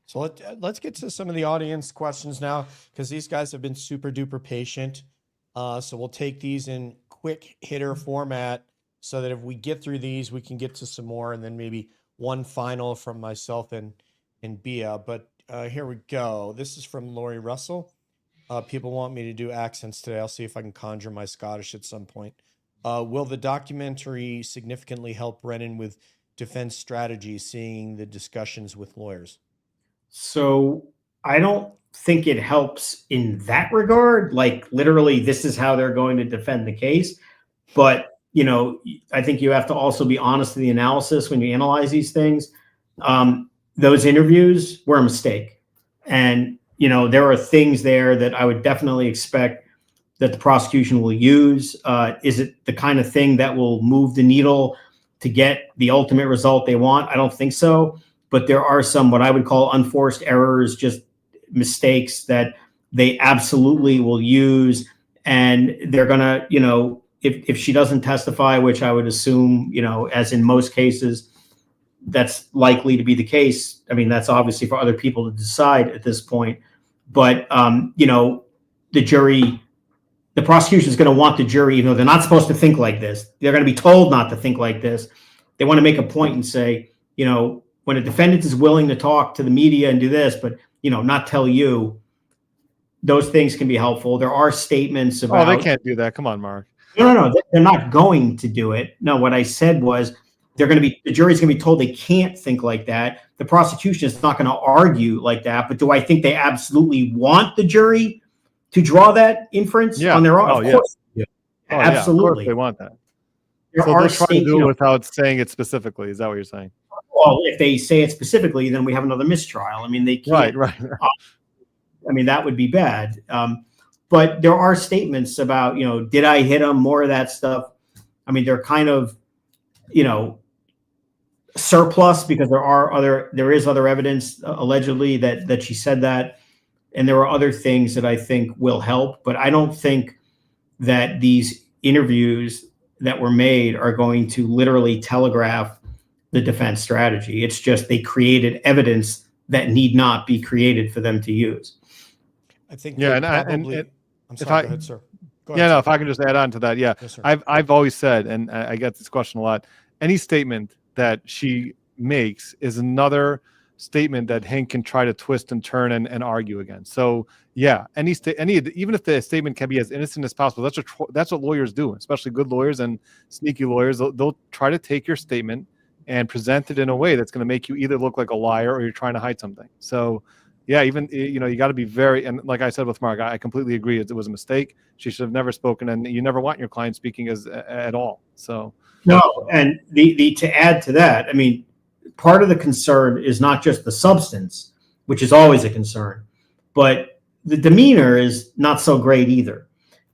So let's get to some of the audience questions now, because these guys have been super duper patient. So we'll take these in quick hitter format so that if we get through these, we can get to some more, and then maybe one final from myself and Bea. But here we go. This is from Lori Russell. People want me to do accents today. I'll see if I can conjure my Scottish at some point. Will the documentary significantly help Brennan with defense strategy, seeing the discussions with lawyers? So I don't think it helps in that regard. Like literally, this is how they're going to defend the case. But, I think you have to also be honest in the analysis when you analyze these things. Those interviews were a mistake. And, there are things there that I would definitely expect that the prosecution will use. Is it the kind of thing that will move the needle to get the ultimate result they want? I don't think so. But there are some what I would call unforced errors, just mistakes that they absolutely will use. And they're going to, if she doesn't testify, which I would assume, as in most cases, that's likely to be the case. I mean, that's obviously for other people to decide at this point. But, the jury, the prosecution is going to want the jury, even though they're not supposed to think like this. They're going to be told not to think like this. They want to make a point and say, when a defendant is willing to talk to the media and do this, but, not tell you, those things can be helpful. There are statements about... Oh, they can't do that. Come on, Mark. No, they're not going to do it. No, what I said was the jury's going to be told they can't think like that. The prosecution is not going to argue like that. But do I think they absolutely want the jury to draw that inference on their own? Oh, of course. Yeah. Absolutely. Of course they want that. There so are they're trying to do it without saying it specifically. Is that what you're saying? Well, if they say it specifically, then we have another mistrial. I mean, they can't. Right. I mean, that would be bad. But there are statements about, did I hit him? More of that stuff. I mean, they're kind of, surplus because there is other evidence allegedly that she said that. And there are other things that I think will help. But I don't think that these interviews that were made are going to literally telegraph the defense strategy. It's just they created evidence that need not be created for them to use. I think Yeah, they probably. I'm if sorry. I- Go ahead, sir. Go Yeah, ahead, no, sir. if I can just add on to that. Yeah, Yes, sir. I've always said, and I get this question a lot, any statement that she makes is another statement that Hank can try to twist and turn and argue against. So yeah, even if the statement can be as innocent as possible, that's what lawyers do, especially good lawyers and sneaky lawyers. They'll try to take your statement and present it in a way that's going to make you either look like a liar or you're trying to hide something. So yeah, even, you know, you got to be very, and like I said with Mark, I completely agree. It was a mistake. She should have never spoken, and you never want your client speaking at all. So No, and the to add to that, I mean, part of the concern is not just the substance, which is always a concern, but the demeanor is not so great either.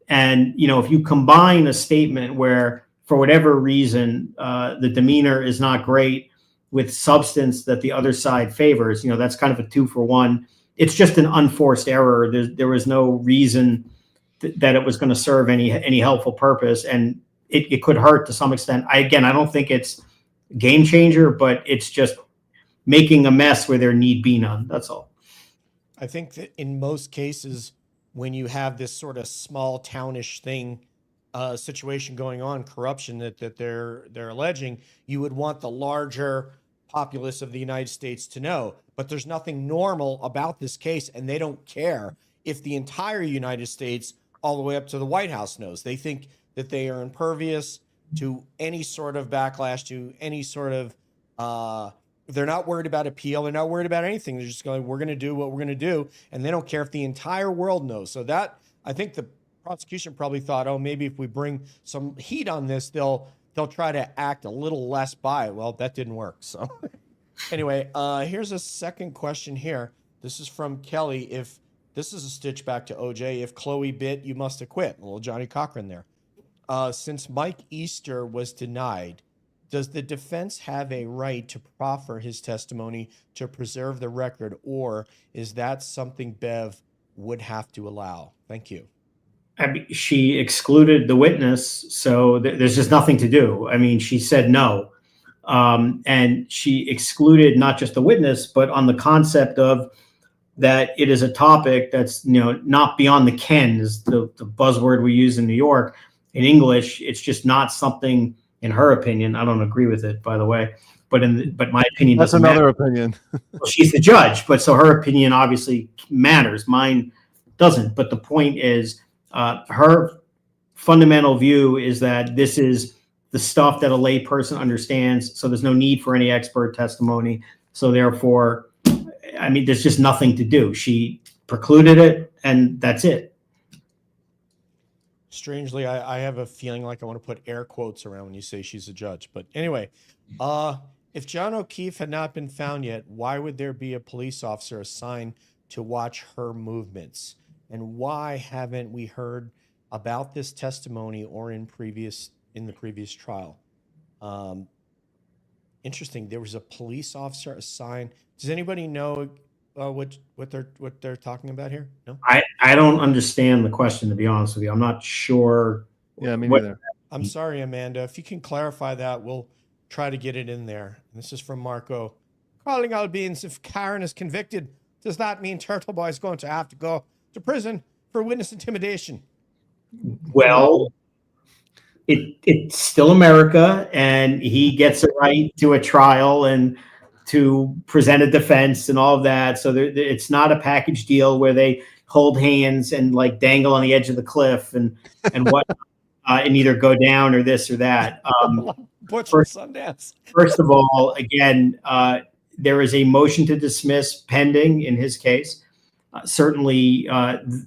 And, you know, if you combine a statement where, for whatever reason, the demeanor is not great with substance that the other side favors, you know, that's kind of a 2-for-1. It's just an unforced error. There was no reason that it was going to serve any helpful purpose. And it could hurt to some extent. I don't think it's game changer, but it's just making a mess where there need be none. That's all. I think that in most cases, when you have this sort of small townish thing, situation going on, corruption that they're alleging, you would want the larger populace of the United States to know. But there's nothing normal about this case, and they don't care if the entire United States, all the way up to the White House, knows. They think that they are impervious to any sort of backlash, to any sort of they're not worried about appeal. They're not worried about anything. They're just going, we're going to do what we're going to do. And they don't care if the entire world knows. So that, I think the prosecution probably thought, oh, maybe if we bring some heat on this, they'll try to act a little less by. Well, that didn't work. So anyway, here's a second question here. This is from Kelly. If this is a stitch back to OJ, if Chloe bit, you must acquit. A little Johnny Cochran there. Since Mike Easter was denied, does the defense have a right to proffer his testimony to preserve the record, or is that something Bev would have to allow? Thank you. I mean, she excluded the witness, so there's just nothing to do. I mean, she said no. And she excluded not just the witness, but on the concept of that it is a topic that's, you know, not beyond the ken, is the buzzword we use in New York. In English, it's just not something, in her opinion. I don't agree with it, by the way, but my opinion that's doesn't another matter. opinion. Well, she's the judge, but so her opinion obviously matters. Mine doesn't. But the point is, her fundamental view is that this is the stuff that a lay person understands. So there's no need for any expert testimony. So therefore, I mean, there's just nothing to do. She precluded it, and that's it. Strangely, I have a feeling like I want to put air quotes around when you say she's a judge. But anyway, if John O'Keefe had not been found yet, why would there be a police officer assigned to watch her movements? And why haven't we heard about this testimony or in the previous trial? Interesting. There was a police officer assigned. Does anybody know what they're talking about here? No. I don't understand the question, to be honest with you. I'm not sure. Yeah, me neither. I'm sorry, Amanda. If you can clarify that, we'll try to get it in there. This is from Marco. Calling all beans, if Karen is convicted, does that mean Turtle Boy is going to have to go to prison for witness intimidation? Well, it's still America, and he gets a right to a trial and to present a defense and all of that. So it's not a package deal where they hold hands and like dangle on the edge of the cliff and what and either go down or this or that. Sundance. First of all, again, there is a motion to dismiss pending in his case. Certainly,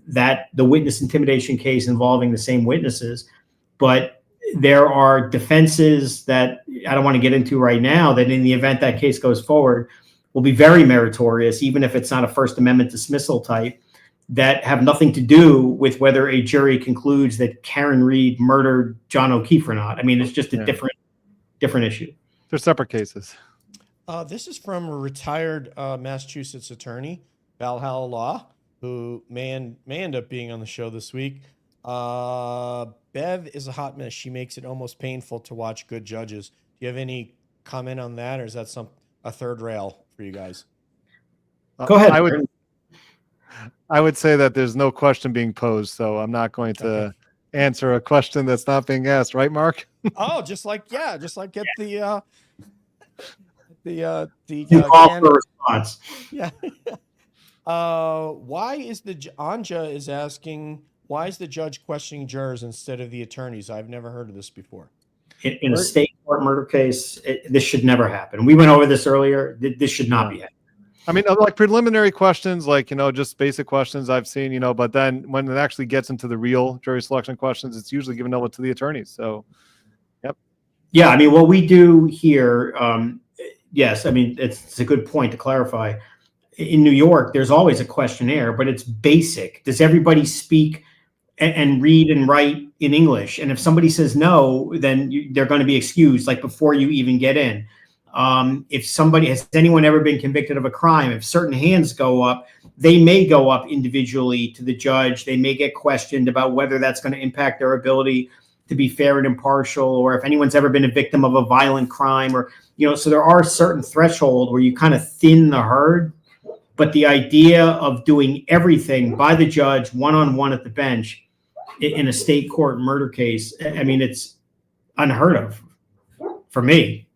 that the witness intimidation case involving the same witnesses, but there are defenses that I don't want to get into right now that in the event that case goes forward will be very meritorious, even if it's not a First Amendment dismissal type, that have nothing to do with whether a jury concludes that Karen Reed murdered John O'Keefe or not. I mean, it's just a different issue. They're separate cases. This is from a retired Massachusetts attorney, Valhalla Law, who may end up being on the show this week. Bev is a hot mess. She makes it almost painful to watch good judges. Do you have any comment on that, or is that a third rail for you guys? Go ahead. I would say that there's no question being posed, so I'm not going to answer a question that's not being asked, right, Mark? Oh, just like get the call for response. Yeah. Why is Anja is asking, why is the judge questioning jurors instead of the attorneys? I've never heard of this before. In a state court murder case, this should never happen. We went over this earlier. This should not be happening. I mean, like preliminary questions, like, just basic questions I've seen, but then when it actually gets into the real jury selection questions, it's usually given over to the attorneys. So, yep. Yeah, I mean, what we do here, yes, I mean, it's a good point to clarify. In New York, there's always a questionnaire, but it's basic. Does everybody speak and read and write in English? And if somebody says no, then they're going to be excused, like before you even get in. If has anyone ever been convicted of a crime? If certain hands go up, they may go up individually to the judge. They may get questioned about whether that's going to impact their ability to be fair and impartial, or if anyone's ever been a victim of a violent crime, or, so there are certain thresholds where you kind of thin the herd. But the idea of doing everything by the judge one-on-one at the bench in a state court murder case, I mean, it's unheard of for me.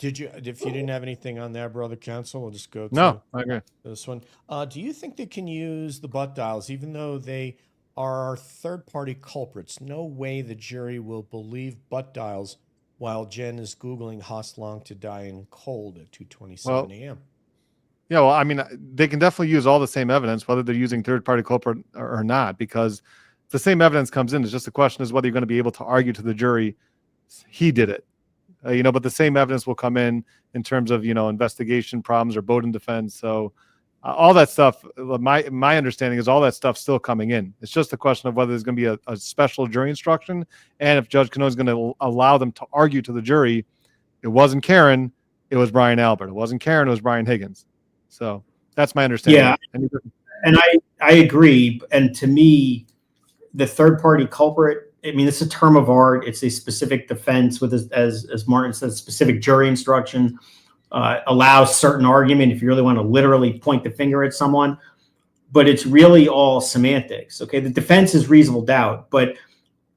If you didn't have anything on that, brother counsel, we'll just go to No, I agree. This one. Do you think they can use the butt dials, even though they are third-party culprits? No way the jury will believe butt dials while Jen is Googling Haas Long to die in cold at 2:27 a.m. Yeah, well, I mean, they can definitely use all the same evidence, whether they're using third-party culprit or not, because the same evidence comes in. It's just the question is whether you're going to be able to argue to the jury, he did it. But the same evidence will come in terms of, investigation problems or Bowdoin defense. So all that stuff, my understanding is all that stuff still coming in. It's just a question of whether there's going to be a special jury instruction, and if Judge Cano is going to allow them to argue to the jury, it wasn't Karen, it was Brian Albert. It wasn't Karen, it was Brian Higgins. So that's my understanding. Yeah, and I agree. And to me, the third-party culprit, I mean, it's a term of art. It's a specific defense with, as Martin says, specific jury instruction, allows certain argument if you really want to literally point the finger at someone. But it's really all semantics. Okay, the defense is reasonable doubt, but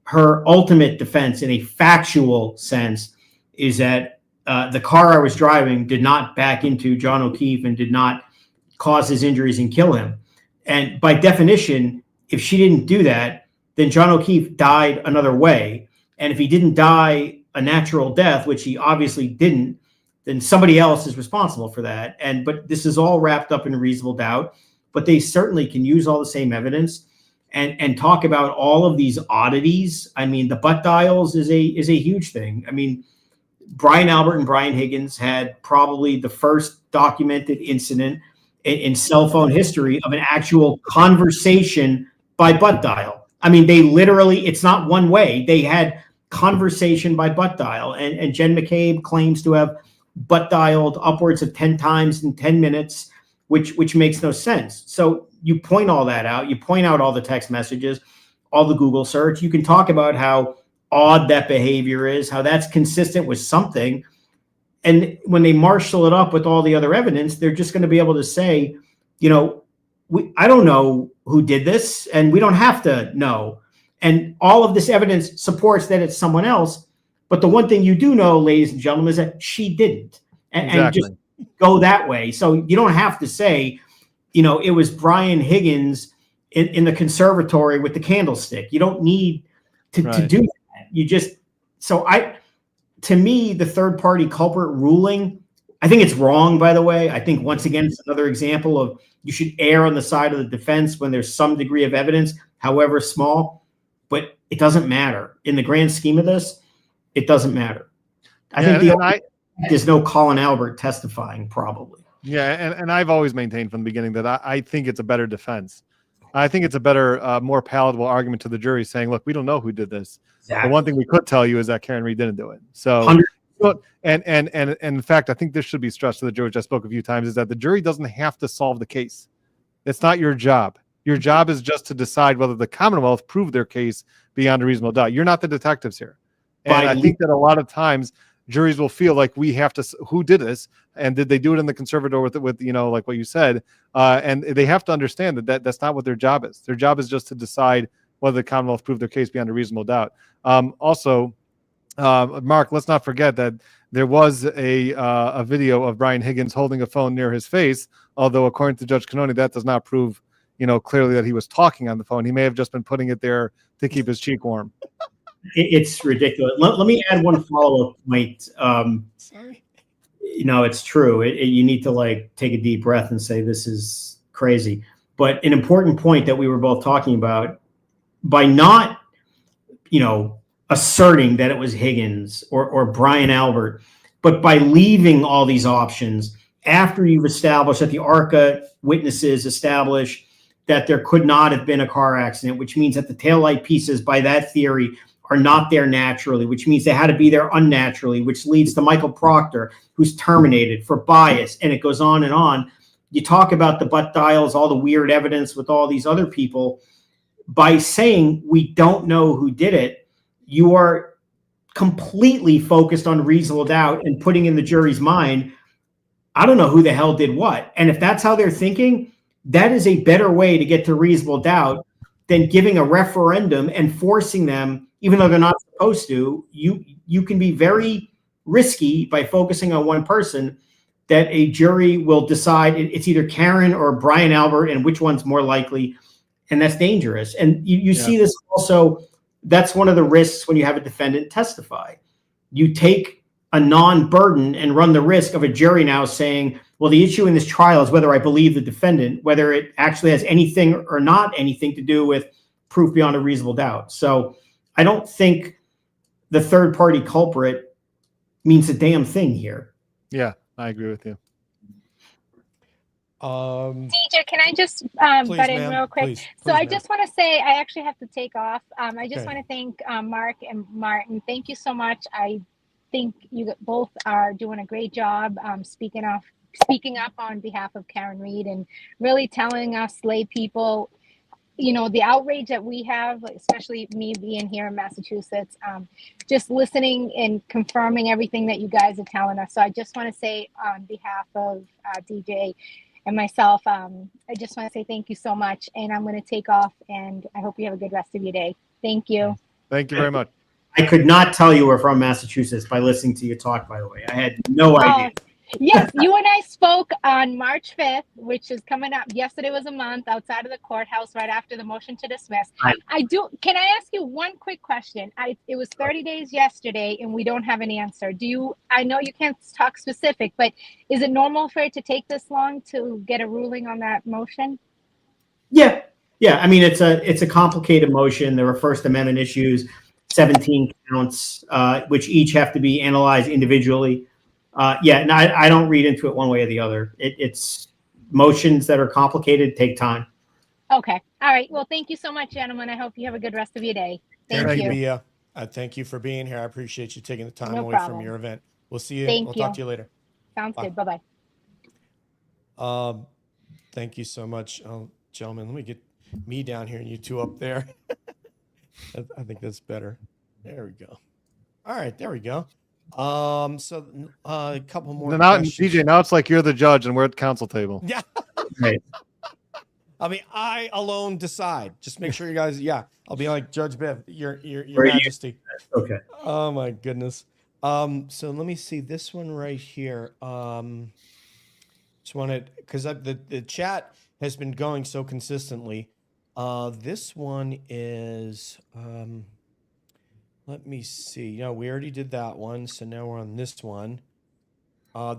her ultimate defense in a factual sense is that the car I was driving did not back into John O'Keefe and did not cause his injuries and kill him. And by definition, if she didn't do that, then John O'Keefe died another way. And if he didn't die a natural death, which he obviously didn't, then somebody else is responsible for that. But this is all wrapped up in reasonable doubt. But they certainly can use all the same evidence and talk about all of these oddities. I mean, the butt dials is a huge thing. I mean, Brian Albert and Brian Higgins had probably the first documented incident in cell phone history of an actual conversation by butt dial. I mean, they literally, it's not one way. They had conversation by butt dial. And Jen McCabe claims to have butt dialed upwards of 10 times in 10 minutes, which makes no sense. So you point all that out. You point out all the text messages, all the Google search. You can talk about how odd that behavior is, how that's consistent with something. And when they marshal it up with all the other evidence, they're just going to be able to say, I don't know who did this, and we don't have to know. And all of this evidence supports that it's someone else. But the one thing you do know, ladies and gentlemen, is that she didn't. And just go that way. So you don't have to say, it was Brian Higgins in the conservatory with the candlestick. You don't need to do that. You just, to me, the third party culprit ruling, I think it's wrong, by the way. I think once again, it's another example of you should err on the side of the defense when there's some degree of evidence, however small, but it doesn't matter. In the grand scheme of this, it doesn't matter. I think there's no Colin Albert testifying, probably. Yeah, and I've always maintained from the beginning that I think it's a better defense. I think it's a better, more palatable argument to the jury saying, look, we don't know who did this. Exactly. The one thing we could tell you is that Karen Reed didn't do it. So, and in fact, I think this should be stressed to the jury, which I spoke a few times, is that the jury doesn't have to solve the case. It's not your job. Your job is just to decide whether the Commonwealth proved their case beyond a reasonable doubt. You're not the detectives here. And I think that a lot of times juries will feel like we have to, who did this? And did they do it in the conservator with like what you said? And they have to understand that's not what their job is. Their job is just to decide whether the Commonwealth proved their case beyond a reasonable doubt. Also, Mark, let's not forget that there was a video of Brian Higgins holding a phone near his face, although according to Judge Cannone, that does not prove, clearly that he was talking on the phone. He may have just been putting it there to keep his cheek warm. It's ridiculous. Let me add one follow-up point. Sorry. It's true. You need to take a deep breath and say, this is crazy. But an important point that we were both talking about, by not, asserting that it was Higgins or Brian Albert, but by leaving all these options after you've established that the ARCA witnesses establish that there could not have been a car accident, which means that the taillight pieces by that theory are not there naturally, which means they had to be there unnaturally, which leads to Michael Proctor, who's terminated for bias, and it goes on and on. You talk about the butt dials, all the weird evidence with all these other people. By saying we don't know who did it, you are completely focused on reasonable doubt and putting in the jury's mind, I don't know who the hell did what. And if that's how they're thinking, that is a better way to get to reasonable doubt than giving a referendum and forcing them, even though they're not supposed to. You can be very risky by focusing on one person, that a jury will decide it's either Karen or Brian Albert and which one's more likely. And that's dangerous. And you see this also. That's one of the risks when you have a defendant testify. You take a non-burden and run the risk of a jury now saying, well, the issue in this trial is whether I believe the defendant, whether it actually has anything or not anything to do with proof beyond a reasonable doubt. So I don't think the third party culprit means a damn thing here. Yeah, I agree with you. DJ, can I just Please, butt in ma'am. real quick? Please, So I ma'am. just want to say I actually have to take off. I just Okay. want to thank Mark and Martin. Thank you so much. I think you both are doing a great job speaking up on behalf of Karen Reed and really telling us lay people, the outrage that we have, especially me being here in Massachusetts, just listening and confirming everything that you guys are telling us. So I just want to say on behalf of DJ and myself, I just want to say thank you so much. And I'm going to take off, and I hope you have a good rest of your day. Thank you. Thank you very much. I could not tell you we're from Massachusetts by listening to you talk, by the way. I had no idea. Yes, you and I spoke on March 5th, which is coming up. Yesterday was a month outside of the courthouse right after the motion to dismiss. Can I ask you one quick question? It was 30 days yesterday and we don't have an answer. I know you can't talk specific, but is it normal for it to take this long to get a ruling on that motion? Yeah. I mean, it's a complicated motion. There are First Amendment issues, 17 counts, which each have to be analyzed individually. I don't read into it one way or the other. It's motions that are complicated take time. Okay. All right. Well, thank you so much, gentlemen. I hope you have a good rest of your day. Thank you. Bea. Thank you for being here. I appreciate you taking the time No away problem. from your event. We'll see you. Thank We'll you. talk to you later. Sounds Bye. good. Bye-bye. Thank you so much, gentlemen. Let me get me down here and you two up there. I think that's better. There we go. All right, there we go. So a couple more questions. DJ, now it's like you're the judge and we're at the council table. Yeah. Right. I mean, I alone decide. Just make sure you guys. Yeah, I'll be like Judge Biff, your Majesty. Okay. Oh my goodness. So let me see this one right here. Just wanted because the chat has been going so consistently. This one is. Let me see. We already did that one, so now we're on this one.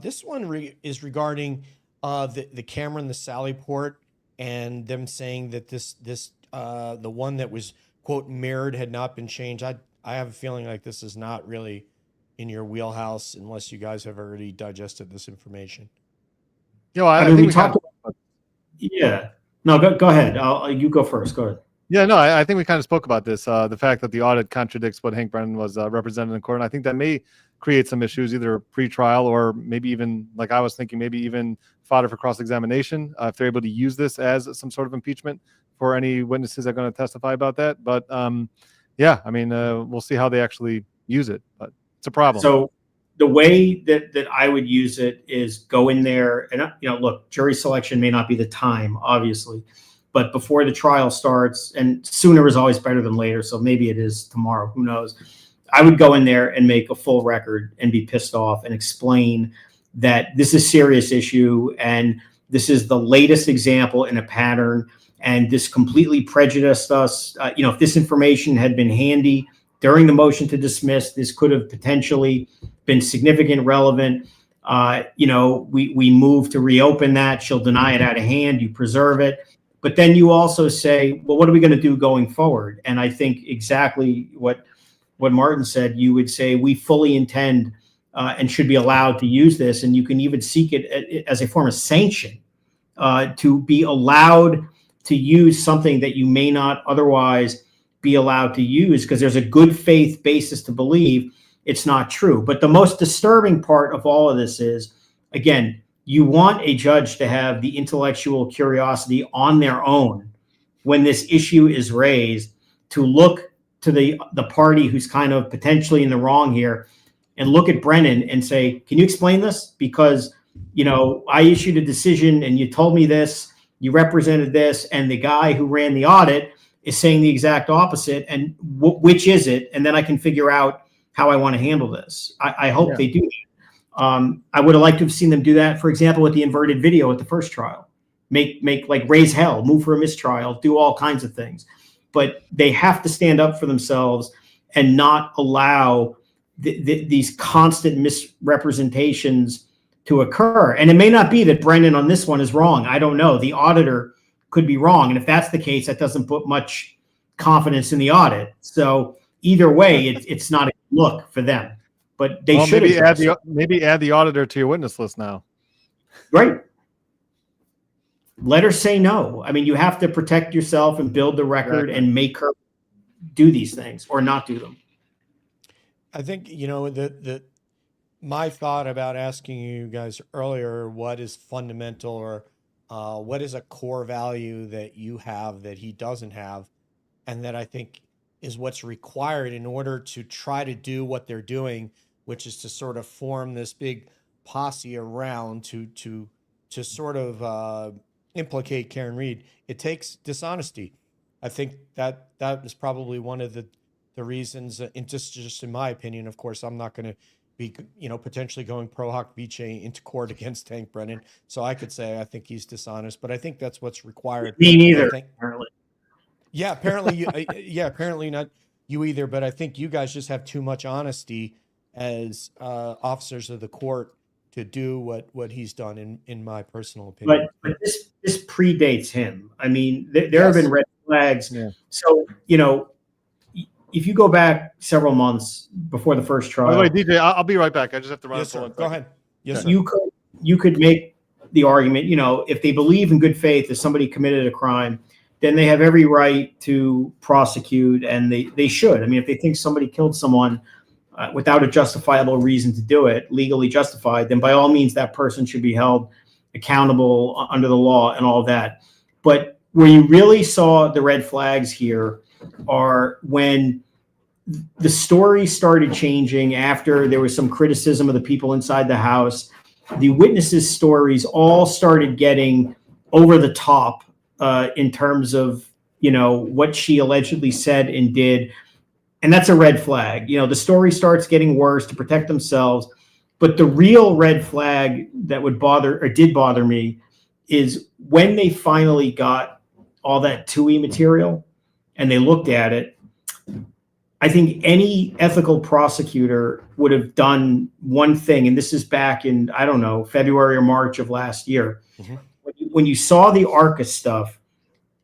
This one is regarding the camera in the Sally Port and them saying that the one that was quote mirrored had not been changed. I have a feeling like this is not really in your wheelhouse unless you guys have already digested this information. I think we talked about. Yeah. No, go ahead. You go first. Go ahead. Yeah, no, I think we kind of spoke about this. The fact that the audit contradicts what Hank Brennan was represented in court. And I think that may create some issues, either pre-trial or maybe even, like I was thinking, maybe even fodder for cross-examination if they're able to use this as some sort of impeachment for any witnesses that are going to testify about that. But yeah, I mean, we'll see how they actually use it, but it's a problem. So the way that I would use it is go in there and, look, jury selection may not be the time, obviously, but before the trial starts, and sooner is always better than later. So maybe it is tomorrow, who knows? I would go in there and make a full record and be pissed off and explain that this is a serious issue and this is the latest example in a pattern, and this completely prejudiced us. If this information had been handy during the motion to dismiss, this could have potentially been significant, relevant. We move to reopen that. She'll deny it out of hand. You preserve it. But then you also say, well, what are we going to do going forward? And I think exactly what Martin said, you would say, we fully intend and should be allowed to use this. And you can even seek it as a form of sanction to be allowed to use something that you may not otherwise be allowed to use, because there's a good faith basis to believe it's not true. But the most disturbing part of all of this is, again, you want a judge to have the intellectual curiosity on their own when this issue is raised, to look to the party who's kind of potentially in the wrong here and look at Brennan and say, can you explain this? Because, I issued a decision and you told me this, you represented this, and the guy who ran the audit is saying the exact opposite. And which is it? And then I can figure out how I want to handle this. I hope they do that. I would have liked to have seen them do that, for example, with the inverted video at the first trial. Make like raise hell, move for a mistrial, do all kinds of things. But they have to stand up for themselves and not allow these constant misrepresentations to occur. And it may not be that Brennan on this one is wrong. I don't know. The auditor could be wrong. And if that's the case, that doesn't put much confidence in the audit. So either way, it's not a look for them. But they should maybe add the auditor to your witness list now. Right. Let her say no. I mean, you have to protect yourself and build the record and make her do these things or not do them. I think, my thought about asking you guys earlier, what is fundamental or what is a core value that you have that he doesn't have, and that I think is what's required in order to try to do what they're doing, which is to sort of form this big posse around to sort of implicate Karen Read. It takes dishonesty. I think that is probably one of the reasons, and just in my opinion, of course, I'm not going to be, potentially going pro hoc vice into court against Tank Brennan. So I could say I think he's dishonest, but I think that's what's required. Me neither, apparently. Yeah, apparently apparently not you either, but I think you guys just have too much honesty as officers of the court to do what he's done, in my personal opinion. But this predates him. I mean, there have been red flags. Yeah. So, if you go back several months before the first trial. By the way, DJ, I'll be right back. I just have to run. Yes, sir. Go ahead. Yes, sir. You could make the argument, if they believe in good faith that somebody committed a crime, then they have every right to prosecute, and they should. I mean, if they think somebody killed someone without a justifiable reason to do it, legally justified, then by all means that person should be held accountable under the law and all that. But where you really saw the red flags here are when the story started changing after there was some criticism of the people inside the house. The witnesses' stories all started getting over the top in terms of, what she allegedly said and did. And that's a red flag. The story starts getting worse to protect themselves. But the real red flag that did bother me is when they finally got all that TUI material and they looked at it. I think any ethical prosecutor would have done one thing, and this is back in, I don't know, February or March of last year. Mm-hmm. When you saw the ARCA stuff,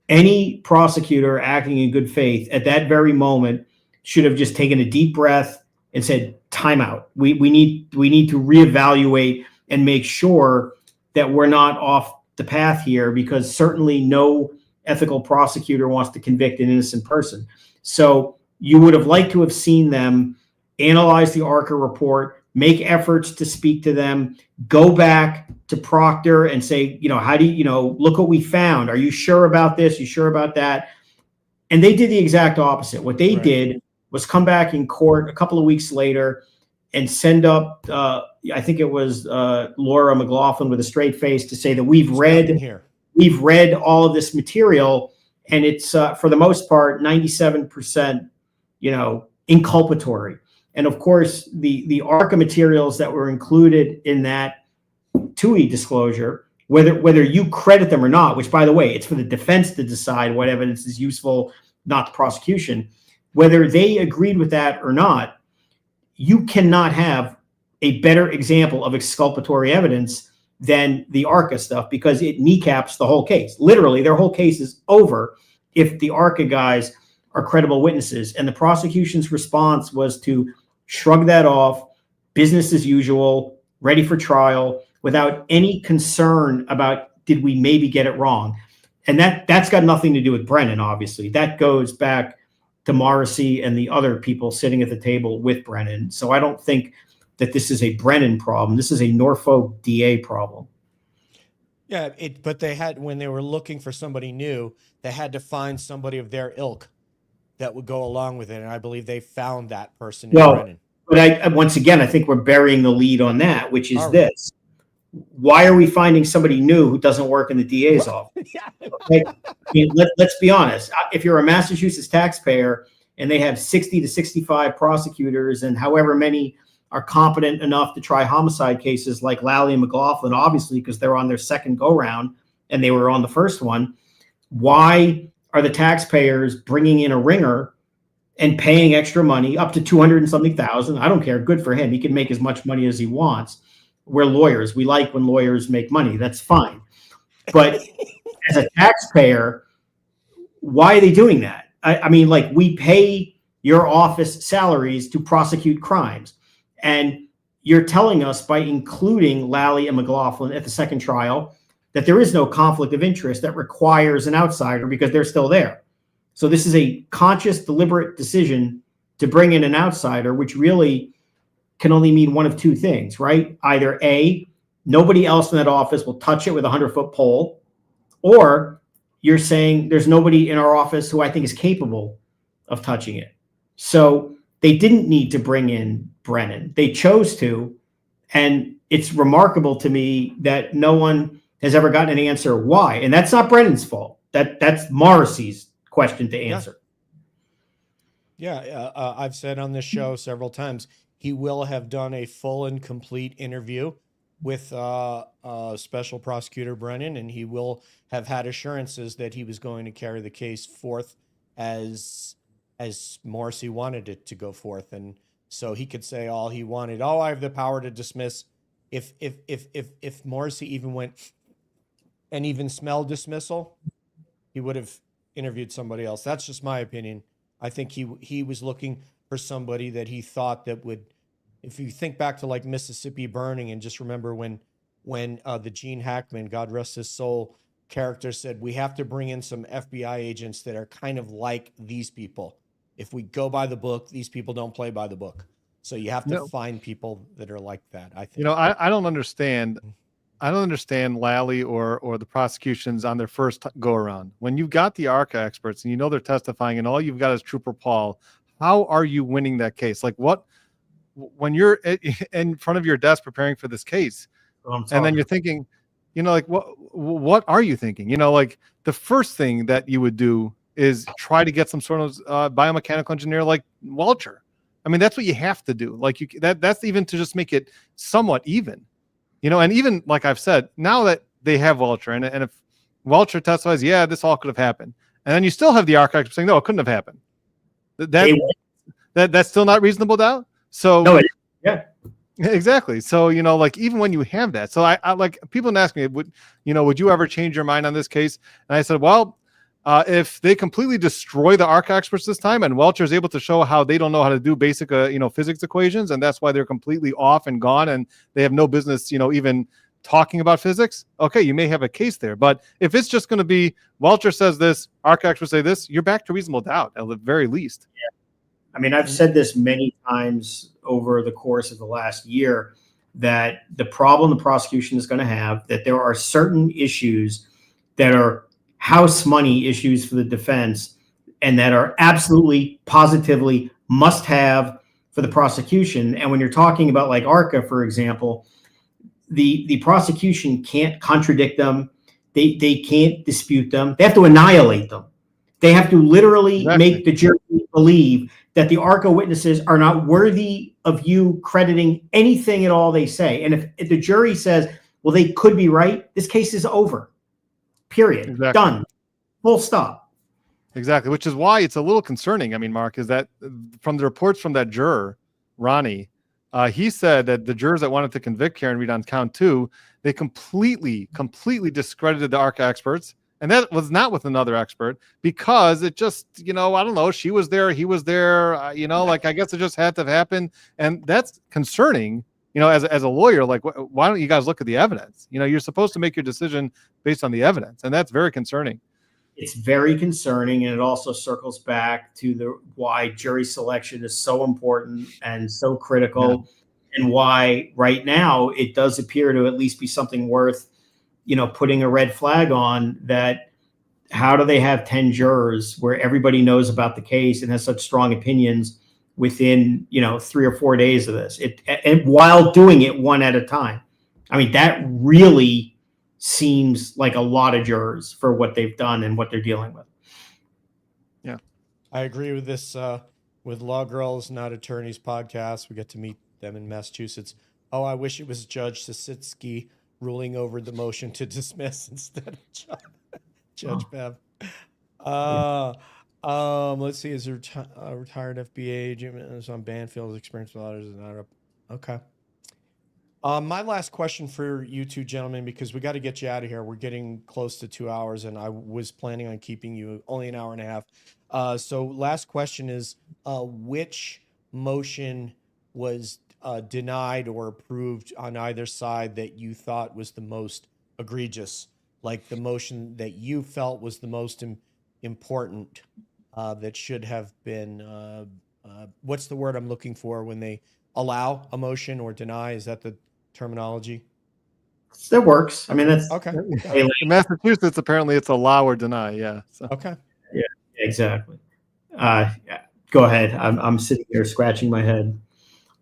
any prosecutor acting in good faith at that very moment should have just taken a deep breath and said, time out. We need to reevaluate and make sure that we're not off the path here, because certainly no ethical prosecutor wants to convict an innocent person. So you would have liked to have seen them analyze the ARCA report, make efforts to speak to them, go back to Proctor and say, how do you, look what we found. Are you sure about this? You sure about that? And they did the exact opposite. What they did was come back in court a couple of weeks later and send up, I think it was Laura McLaughlin with a straight face to say that we've read all of this material, and it's for the most part 97%, inculpatory. And of course, the ARCA materials that were included in that TUI disclosure, whether you credit them or not, which, by the way, it's for the defense to decide what evidence is useful, not the prosecution, whether they agreed with that or not, you cannot have a better example of exculpatory evidence than the ARCA stuff, because it kneecaps the whole case. Literally, their whole case is over if the ARCA guys are credible witnesses. And the prosecution's response was to shrug that off, business as usual, ready for trial, without any concern about, did we maybe get it wrong? And that's got nothing to do with Brennan, obviously. That goes back to Morrissey and the other people sitting at the table with Brennan. So I don't think that this is a Brennan problem. This is a Norfolk DA problem. Yeah, but they had, when they were looking for somebody new, they had to find somebody of their ilk that would go along with it. And I believe they found that person in Brennan. But once again, I think we're burying the lead on that, which is this. Why are we finding somebody new who doesn't work in the DA's office? Okay? I mean, let's be honest. If you're a Massachusetts taxpayer and they have 60 to 65 prosecutors and however many are competent enough to try homicide cases like Lally and McLaughlin, obviously, because they're on their second go-round and they were on the first one, why are the taxpayers bringing in a ringer and paying extra money, up to 200 and something thousand? I don't care. Good for him. He can make as much money as he wants. We're lawyers. We like when lawyers make money. That's fine. But as a taxpayer, why are they doing that? I mean, like, we pay your office salaries to prosecute crimes. And you're telling us by including Lally and McLaughlin at the second trial that there is no conflict of interest that requires an outsider because they're still there. So this is a conscious, deliberate decision to bring in an outsider, which really can only mean one of two things, right? Either A, nobody else in that office will touch it with a 100-foot pole, or you're saying there's nobody in our office who I think is capable of touching it. So they didn't need to bring in Brennan. They chose to, and it's remarkable to me that no one has ever gotten an answer why. And that's not Brennan's fault. That's Morrissey's question to answer. Yeah, I've said on this show several times, he will have done a full and complete interview with Special Prosecutor Brennan, and he will have had assurances that he was going to carry the case forth as Morrissey wanted it to go forth. And so he could say all he wanted. Oh, I have the power to dismiss. If Morrissey even went and even smelled dismissal, he would have interviewed somebody else. That's just my opinion. I think he was looking for somebody that he thought that would, if you think back to like Mississippi Burning and just remember when the Gene Hackman, God rest his soul, character said, we have to bring in some FBI agents that are kind of like these people. If we go by the book, these people don't play by the book. So you have to find people that are like that, I think. I don't understand. I don't understand Lally or the prosecutions on their first go around. When you've got the ARCA experts and you know they're testifying and all you've got is Trooper Paul, how are you winning that case? Like, what, when you're in front of your desk preparing for this case, and then you're thinking, like, what are you thinking? Like, the first thing that you would do is try to get some sort of biomechanical engineer like Welcher. I mean, that's what you have to do. Like, that's even to just make it somewhat even, and even like I've said, now that they have Welcher, and if Welcher testifies, yeah, this all could have happened, and then you still have the architect saying, no, it couldn't have happened. That's still not reasonable doubt. So no, yeah, exactly. So like, even when you have that, so I like, people ask me, would you ever change your mind on this case? And I said, well, if they completely destroy the ARCA experts this time, and Welcher is able to show how they don't know how to do basic physics equations, and that's why they're completely off and gone, and they have no business even talking about physics, okay, you may have a case there. But if it's just going to be Welcher says this, ARCA experts say this, you're back to reasonable doubt at the very least. Yeah. I mean, I've said this many times over the course of the last year, that the problem the prosecution is going to have, that there are certain issues that are house money issues for the defense and that are absolutely positively must have for the prosecution. And when you're talking about like ARCA, for example, the prosecution can't contradict them. They can't dispute them. They have to annihilate them. They have to literally make the jury believe that the ARCA witnesses are not worthy of you crediting anything at all they say. And if the jury says, well, they could be right, this case is over. Period. Exactly. Done. Full stop. Exactly, which is why it's a little concerning. I mean, Mark, is that from the reports from that juror, Ronnie, he said that the jurors that wanted to convict Karen Reed on count 2, they completely discredited the ARCA experts. And that was not with another expert because it just, I don't know, she was there, he was there, like I guess it just had to have happened. And that's concerning, as a lawyer, like, why don't you guys look at the evidence? You're supposed to make your decision based on the evidence. And that's very concerning. It's very concerning. And it also circles back to why jury selection is so important and so critical, and why right now it does appear to at least be something worth putting a red flag on. That how do they have 10 jurors where everybody knows about the case and has such strong opinions within 3 or 4 days of this, and while doing it one at a time? I mean, that really seems like a lot of jurors for what they've done and what they're dealing with. Yeah, I agree with this. With Law Girls Not Attorneys podcast, we get to meet them in Massachusetts. Oh, I wish it was Judge Sisitsky ruling over the motion to dismiss instead of Judge Bev. Let's see. Is a retired FBA agent is on Banfield's experience with others is not up. Okay. My last question for you two gentlemen, because we got to get you out of here. We're getting close to 2 hours, and I was planning on keeping you only an hour and a half. So last question is, which motion was denied or approved on either side that you thought was the most egregious, like the motion that you felt was the most important, that should have been, what's the word I'm looking for when they allow a motion or deny? Is that the terminology? That works. I mean, that's okay. In Massachusetts, apparently it's allow or deny. Yeah. So. Okay. Yeah, exactly. Go ahead. I'm sitting here scratching my head.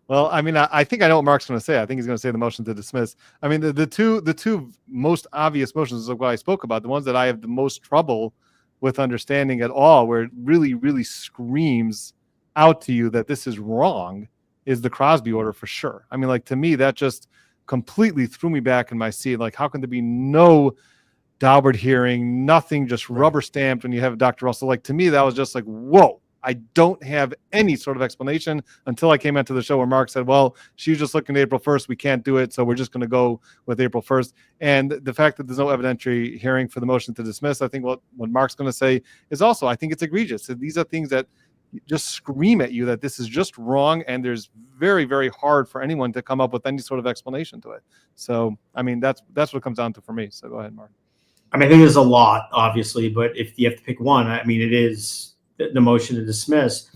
Well, I mean, I think I know what Mark's going to say. I think he's going to say the motion to dismiss. I mean, the two most obvious motions is what I spoke about, the ones that I have the most trouble with understanding at all, where it really, really screams out to you that this is wrong, is the Crosby order for sure. I mean, like, to me, that just completely threw me back in my seat. Like, how can there be no Daubert hearing, nothing, just rubber stamped when you have Dr. Russell? Like, to me, that was just like, whoa. I don't have any sort of explanation until I came into the show where Mark said, well, she was just looking at April 1st. We can't do it. So we're just going to go with April 1st. And the fact that there's no evidentiary hearing for the motion to dismiss, I think what Mark's going to say is also, I think it's egregious. So these are things that just scream at you that this is just wrong. And there's very, very hard for anyone to come up with any sort of explanation to it. So, I mean, that's what it comes down to for me. So go ahead, Mark. I mean, I think there's a lot, obviously, but if you have to pick one, I mean, it is the motion to dismiss.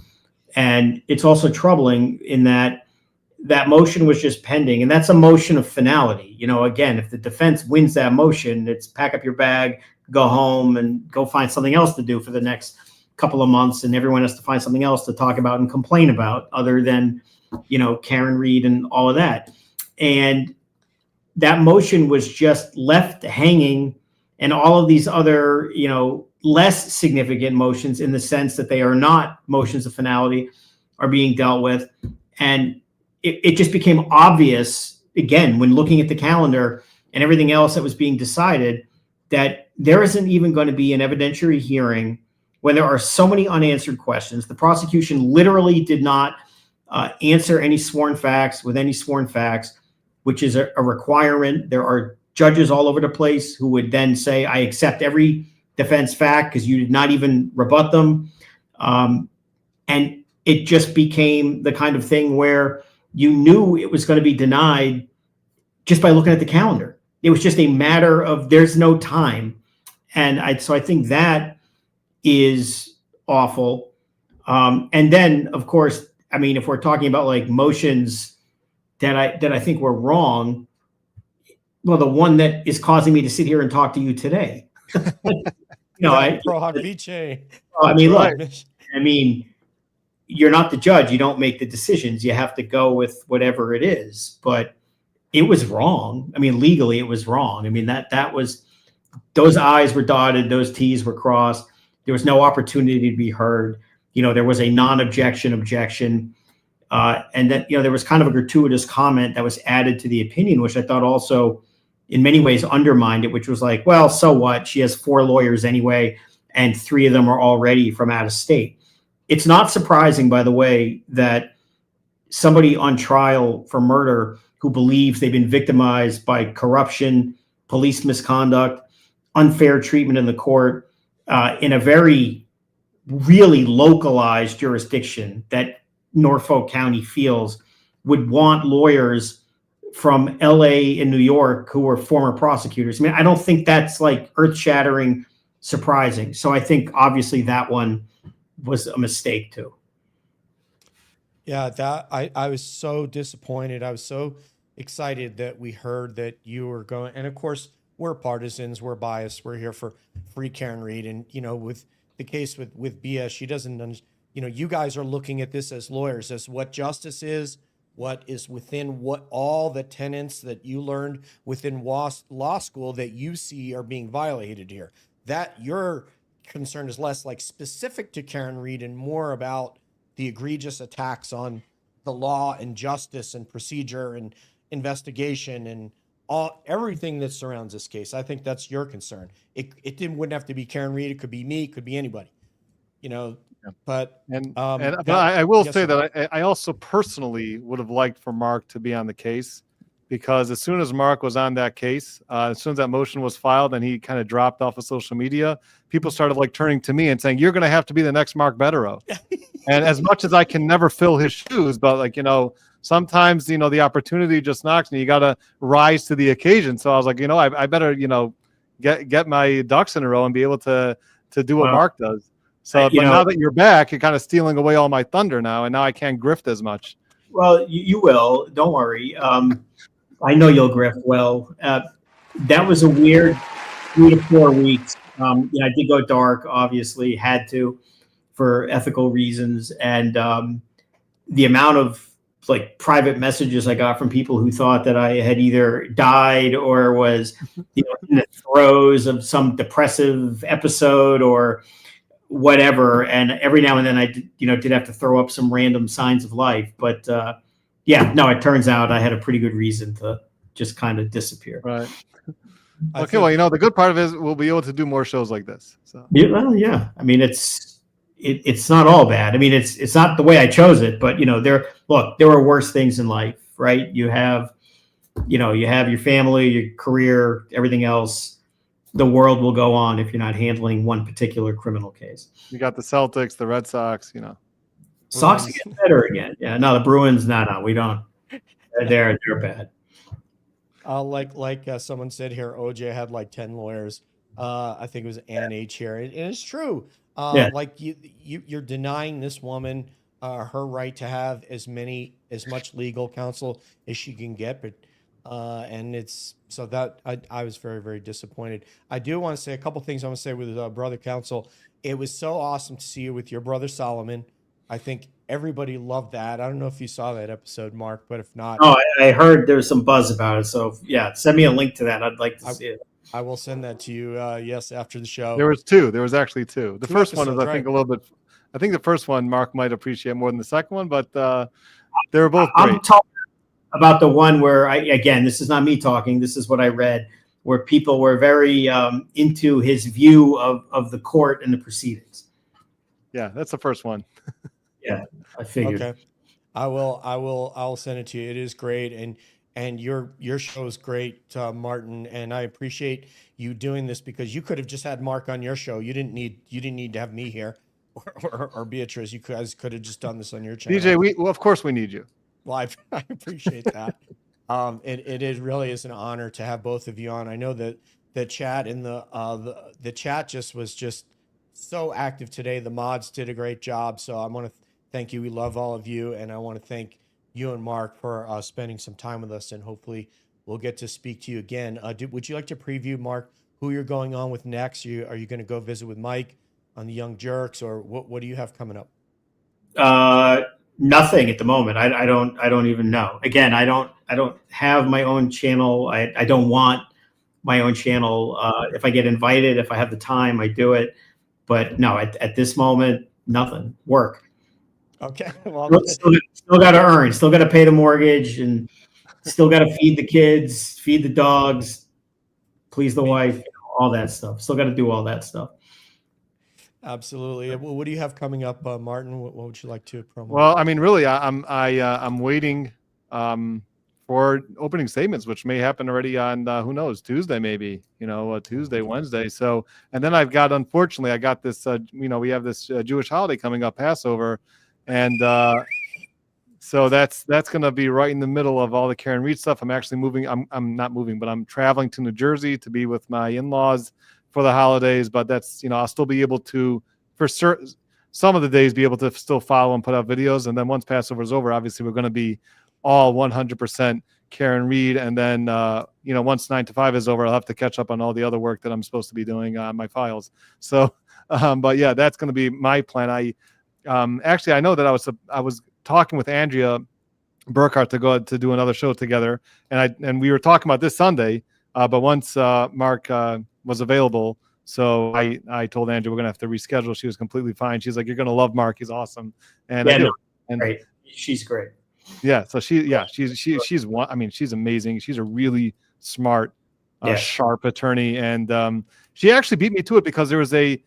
And it's also troubling in that motion was just pending, and that's a motion of finality. Again, if the defense wins that motion, it's pack up your bag, go home, and go find something else to do for the next couple of months, and everyone has to find something else to talk about and complain about other than, Karen Reed and all of that. And that motion was just left hanging, and all of these other, less significant motions, in the sense that they are not motions of finality, are being dealt with. And it just became obvious, again, when looking at the calendar and everything else that was being decided, that there isn't even going to be an evidentiary hearing when there are so many unanswered questions. The prosecution literally did not answer any sworn facts with any sworn facts, which is a requirement. There are judges all over the place who would then say, I accept every defense fact because you did not even rebut them. And it just became the kind of thing where you knew it was going to be denied just by looking at the calendar. It was just a matter of there's no time. And so I think that is awful. And then, of course, I mean, if we're talking about like motions that I think were wrong, well, the one that is causing me to sit here and talk to you today. Pro hoc vice. I mean, right. look, I mean, you're not the judge. You don't make the decisions. You have to go with whatever it is. But it was wrong. I mean, legally, it was wrong. I mean, that was, those I's were dotted, those T's were crossed. There was no opportunity to be heard. There was a non-objection objection. And that, there was kind of a gratuitous comment that was added to the opinion, which I thought also in many ways undermined it, which was like, well, so what? She has 4 lawyers anyway, and 3 of them are already from out of state. It's not surprising, by the way, that somebody on trial for murder who believes they've been victimized by corruption, police misconduct, unfair treatment in the court, in a very really localized jurisdiction that Norfolk County feels, would want lawyers from LA and New York who were former prosecutors. I mean, I don't think that's like earth-shattering surprising. So I think obviously that one was a mistake too. Yeah, that I was so disappointed. I was so excited that we heard that you were going, and of course we're partisans, we're biased, we're here for free Karen Reed, and with the case with Bea, she doesn't. You guys are looking at this as lawyers, as what justice is, what is within what all the tenets that you learned within law school that you see are being violated here. That your concern is less like specific to Karen Reed and more about the egregious attacks on the law and justice and procedure and investigation and everything that surrounds this case. I think that's your concern. Wouldn't have to be Karen Reed. It could be me. It could be anybody. But I will say that I also personally would have liked for Mark to be on the case, because as soon as Mark was on that case, as soon as that motion was filed and he kind of dropped off of social media, people started like turning to me and saying, "You're going to have to be the next Mark Bederow." And as much as I can never fill his shoes, but sometimes the opportunity just knocks and you got to rise to the occasion. So I was like, I better get my ducks in a row and be able to do what Mark does. So, but now that you're back, you're kind of stealing away all my thunder now, and now I can't grift as much. Well, you will. Don't worry. I know you'll grift well. That was a weird 3 to 4 weeks. I did go dark, obviously, had to, for ethical reasons. And the amount of like private messages I got from people who thought that I had either died or was in the throes of some depressive episode or whatever. And every now and then I did have to throw up some random signs of life. But it turns out I had a pretty good reason to just kind of disappear. Right. Okay. Well, the good part of it is we'll be able to do more shows like this. So yeah. I mean, it's not all bad. I mean, it's not the way I chose it, but there are worse things in life, right? You have your family, your career, everything else. The world will go on if you're not handling one particular criminal case. You got the Celtics, the Red Sox, Sox get better again. Yeah, no, the Bruins, no, we don't. They're bad. Like someone said here, OJ had like 10 lawyers. I think it was Ann H here, and it's true. Like you're denying this woman her right to have as much legal counsel as she can get, but and it's so that I was very, very disappointed. I do want to say a couple things. I want to say with brother counsel, it was so awesome to see you with your brother Solomon. I think everybody loved that. I don't know if you saw that episode, Mark, but if not, I heard there's some buzz about it. So yeah, send me a link to that. I'd like to see it. I will send that to you. Yes, after the show. There was 2. There was actually 2. The first one is, I think, right. a little bit. I think the first one Mark might appreciate more than the second one, but they were both great. I'm talking about the one where this is not me talking. This is what I read, where people were very into his view of the court and the proceedings. Yeah, that's the first one. Yeah, I figured. Okay, I'll send it to you. It is great, and your show is great, Martin. And I appreciate you doing this because you could have just had Mark on your show. You didn't need to have me here or Beatrice. You guys could have just done this on your channel. DJ, of course we need you. Well, I appreciate that. It really is an honor to have both of you on. I know that the chat and the chat was just so active today. The mods did a great job. So I want to thank you. We love all of you. And I want to thank you and Mark for spending some time with us. And hopefully we'll get to speak to you again. Would you like to preview, Mark, who you're going on with next? Are you going to go visit with Mike on the Young Jerks, or what do you have coming up? Nothing at the moment. I don't even know. Again, I don't have my own channel. I don't want my own channel. If I get invited, if I have the time, I do it. But no, at this moment, nothing. Work. Okay. Well, still got to earn. Still got to pay the mortgage, and still got to feed the kids, feed the dogs, please the wife, all that stuff. Still got to do all that stuff. absolutely. Well, what do you have coming up, Martin? What would you like to promote? Well, I mean, really, I'm waiting for opening statements, which may happen already on who knows, Tuesday, maybe, Tuesday, Wednesday. So, and then unfortunately, I got this. We have this Jewish holiday coming up, Passover, and so that's going to be right in the middle of all the Karen Reed stuff. I'm actually moving. I'm not moving, but I'm traveling to New Jersey to be with my in-laws for the holidays. But that's I'll still be able to, for certain, some of the days, be able to still follow and put out videos. And then once Passover is over, obviously we're going to be all 100% Karen Reed. And then once 9 to 5 is over, I'll have to catch up on all the other work that I'm supposed to be doing on my files. So, but yeah, that's going to be my plan. Actually, I know that I was talking with Andrea Burkhart to go to do another show together, and we were talking about this Sunday. But once Mark was available, so I told Andrea we're gonna have to reschedule. She was completely fine. She's like, "You're gonna love Mark. He's awesome." And yeah, I do. no, And great. She's great. Yeah. So she's one. I mean, she's amazing. She's a really smart, sharp attorney, and she actually beat me to it because the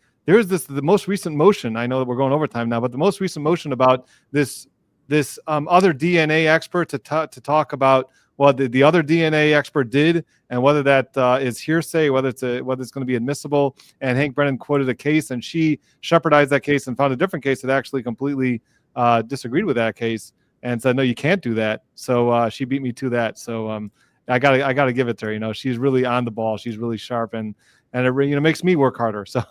most recent motion. I know that we're going overtime now, but the most recent motion about this other DNA expert to talk about what the other DNA expert did and whether that is hearsay, whether it's going to be admissible. And Hank Brennan quoted a case, and she shepherdized that case and found a different case that actually completely disagreed with that case and said, no, you can't do that. So she beat me to that. So I gotta give it to her. She's really on the ball. She's really sharp, and it makes me work harder. So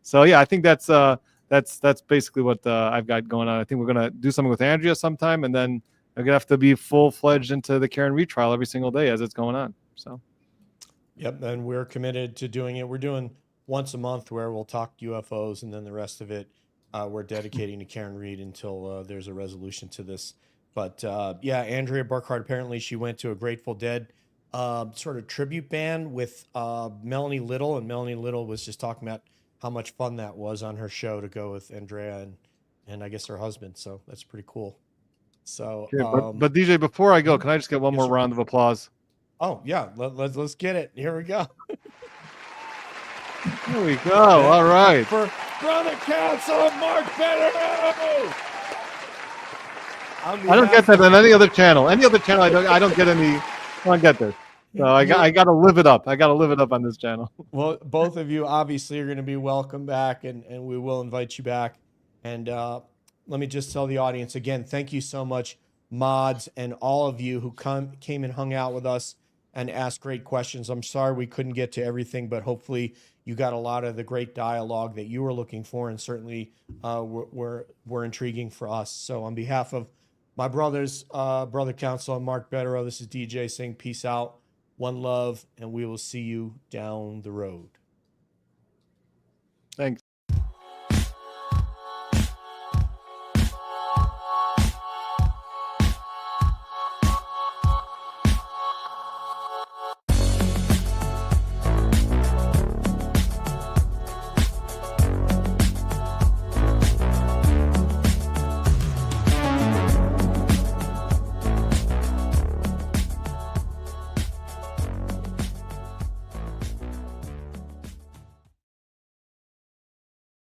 so yeah, I think that's basically what I've got going on. I think we're gonna do something with Andrea sometime, and then I'm gonna have to be full-fledged into the Karen Reed trial every single day as it's going on. So, yep, and we're committed to doing it. We're doing once a month where we'll talk UFOs, and then the rest of it we're dedicating to Karen Reed until there's a resolution to this. But yeah, Andrea Burkhart, apparently she went to a Grateful Dead sort of tribute band with Melanie Little, and Melanie Little was just talking about how much fun that was on her show to go with Andrea and I guess her husband. So that's pretty cool. So, but DJ, before I go, can I just get one more sir. round of applause? Oh yeah, let's get it. Here we go. Here we go. All right. For the counsel of Mark Bederow. I don't get that on any other channel. Any other channel, I don't get any. I don't get this. So I got to live it up. I got to live it up on this channel. Well, both of you obviously are going to be welcome back, and we will invite you back. And let me just tell the audience again, thank you so much, mods, and all of you who came and hung out with us and asked great questions. I'm sorry we couldn't get to everything, but hopefully you got a lot of the great dialogue that you were looking for, and certainly were intriguing for us. So on behalf of my brothers, brother counsel and Mark Bederow, this is DJ saying peace out, one love, and we will see you down the road.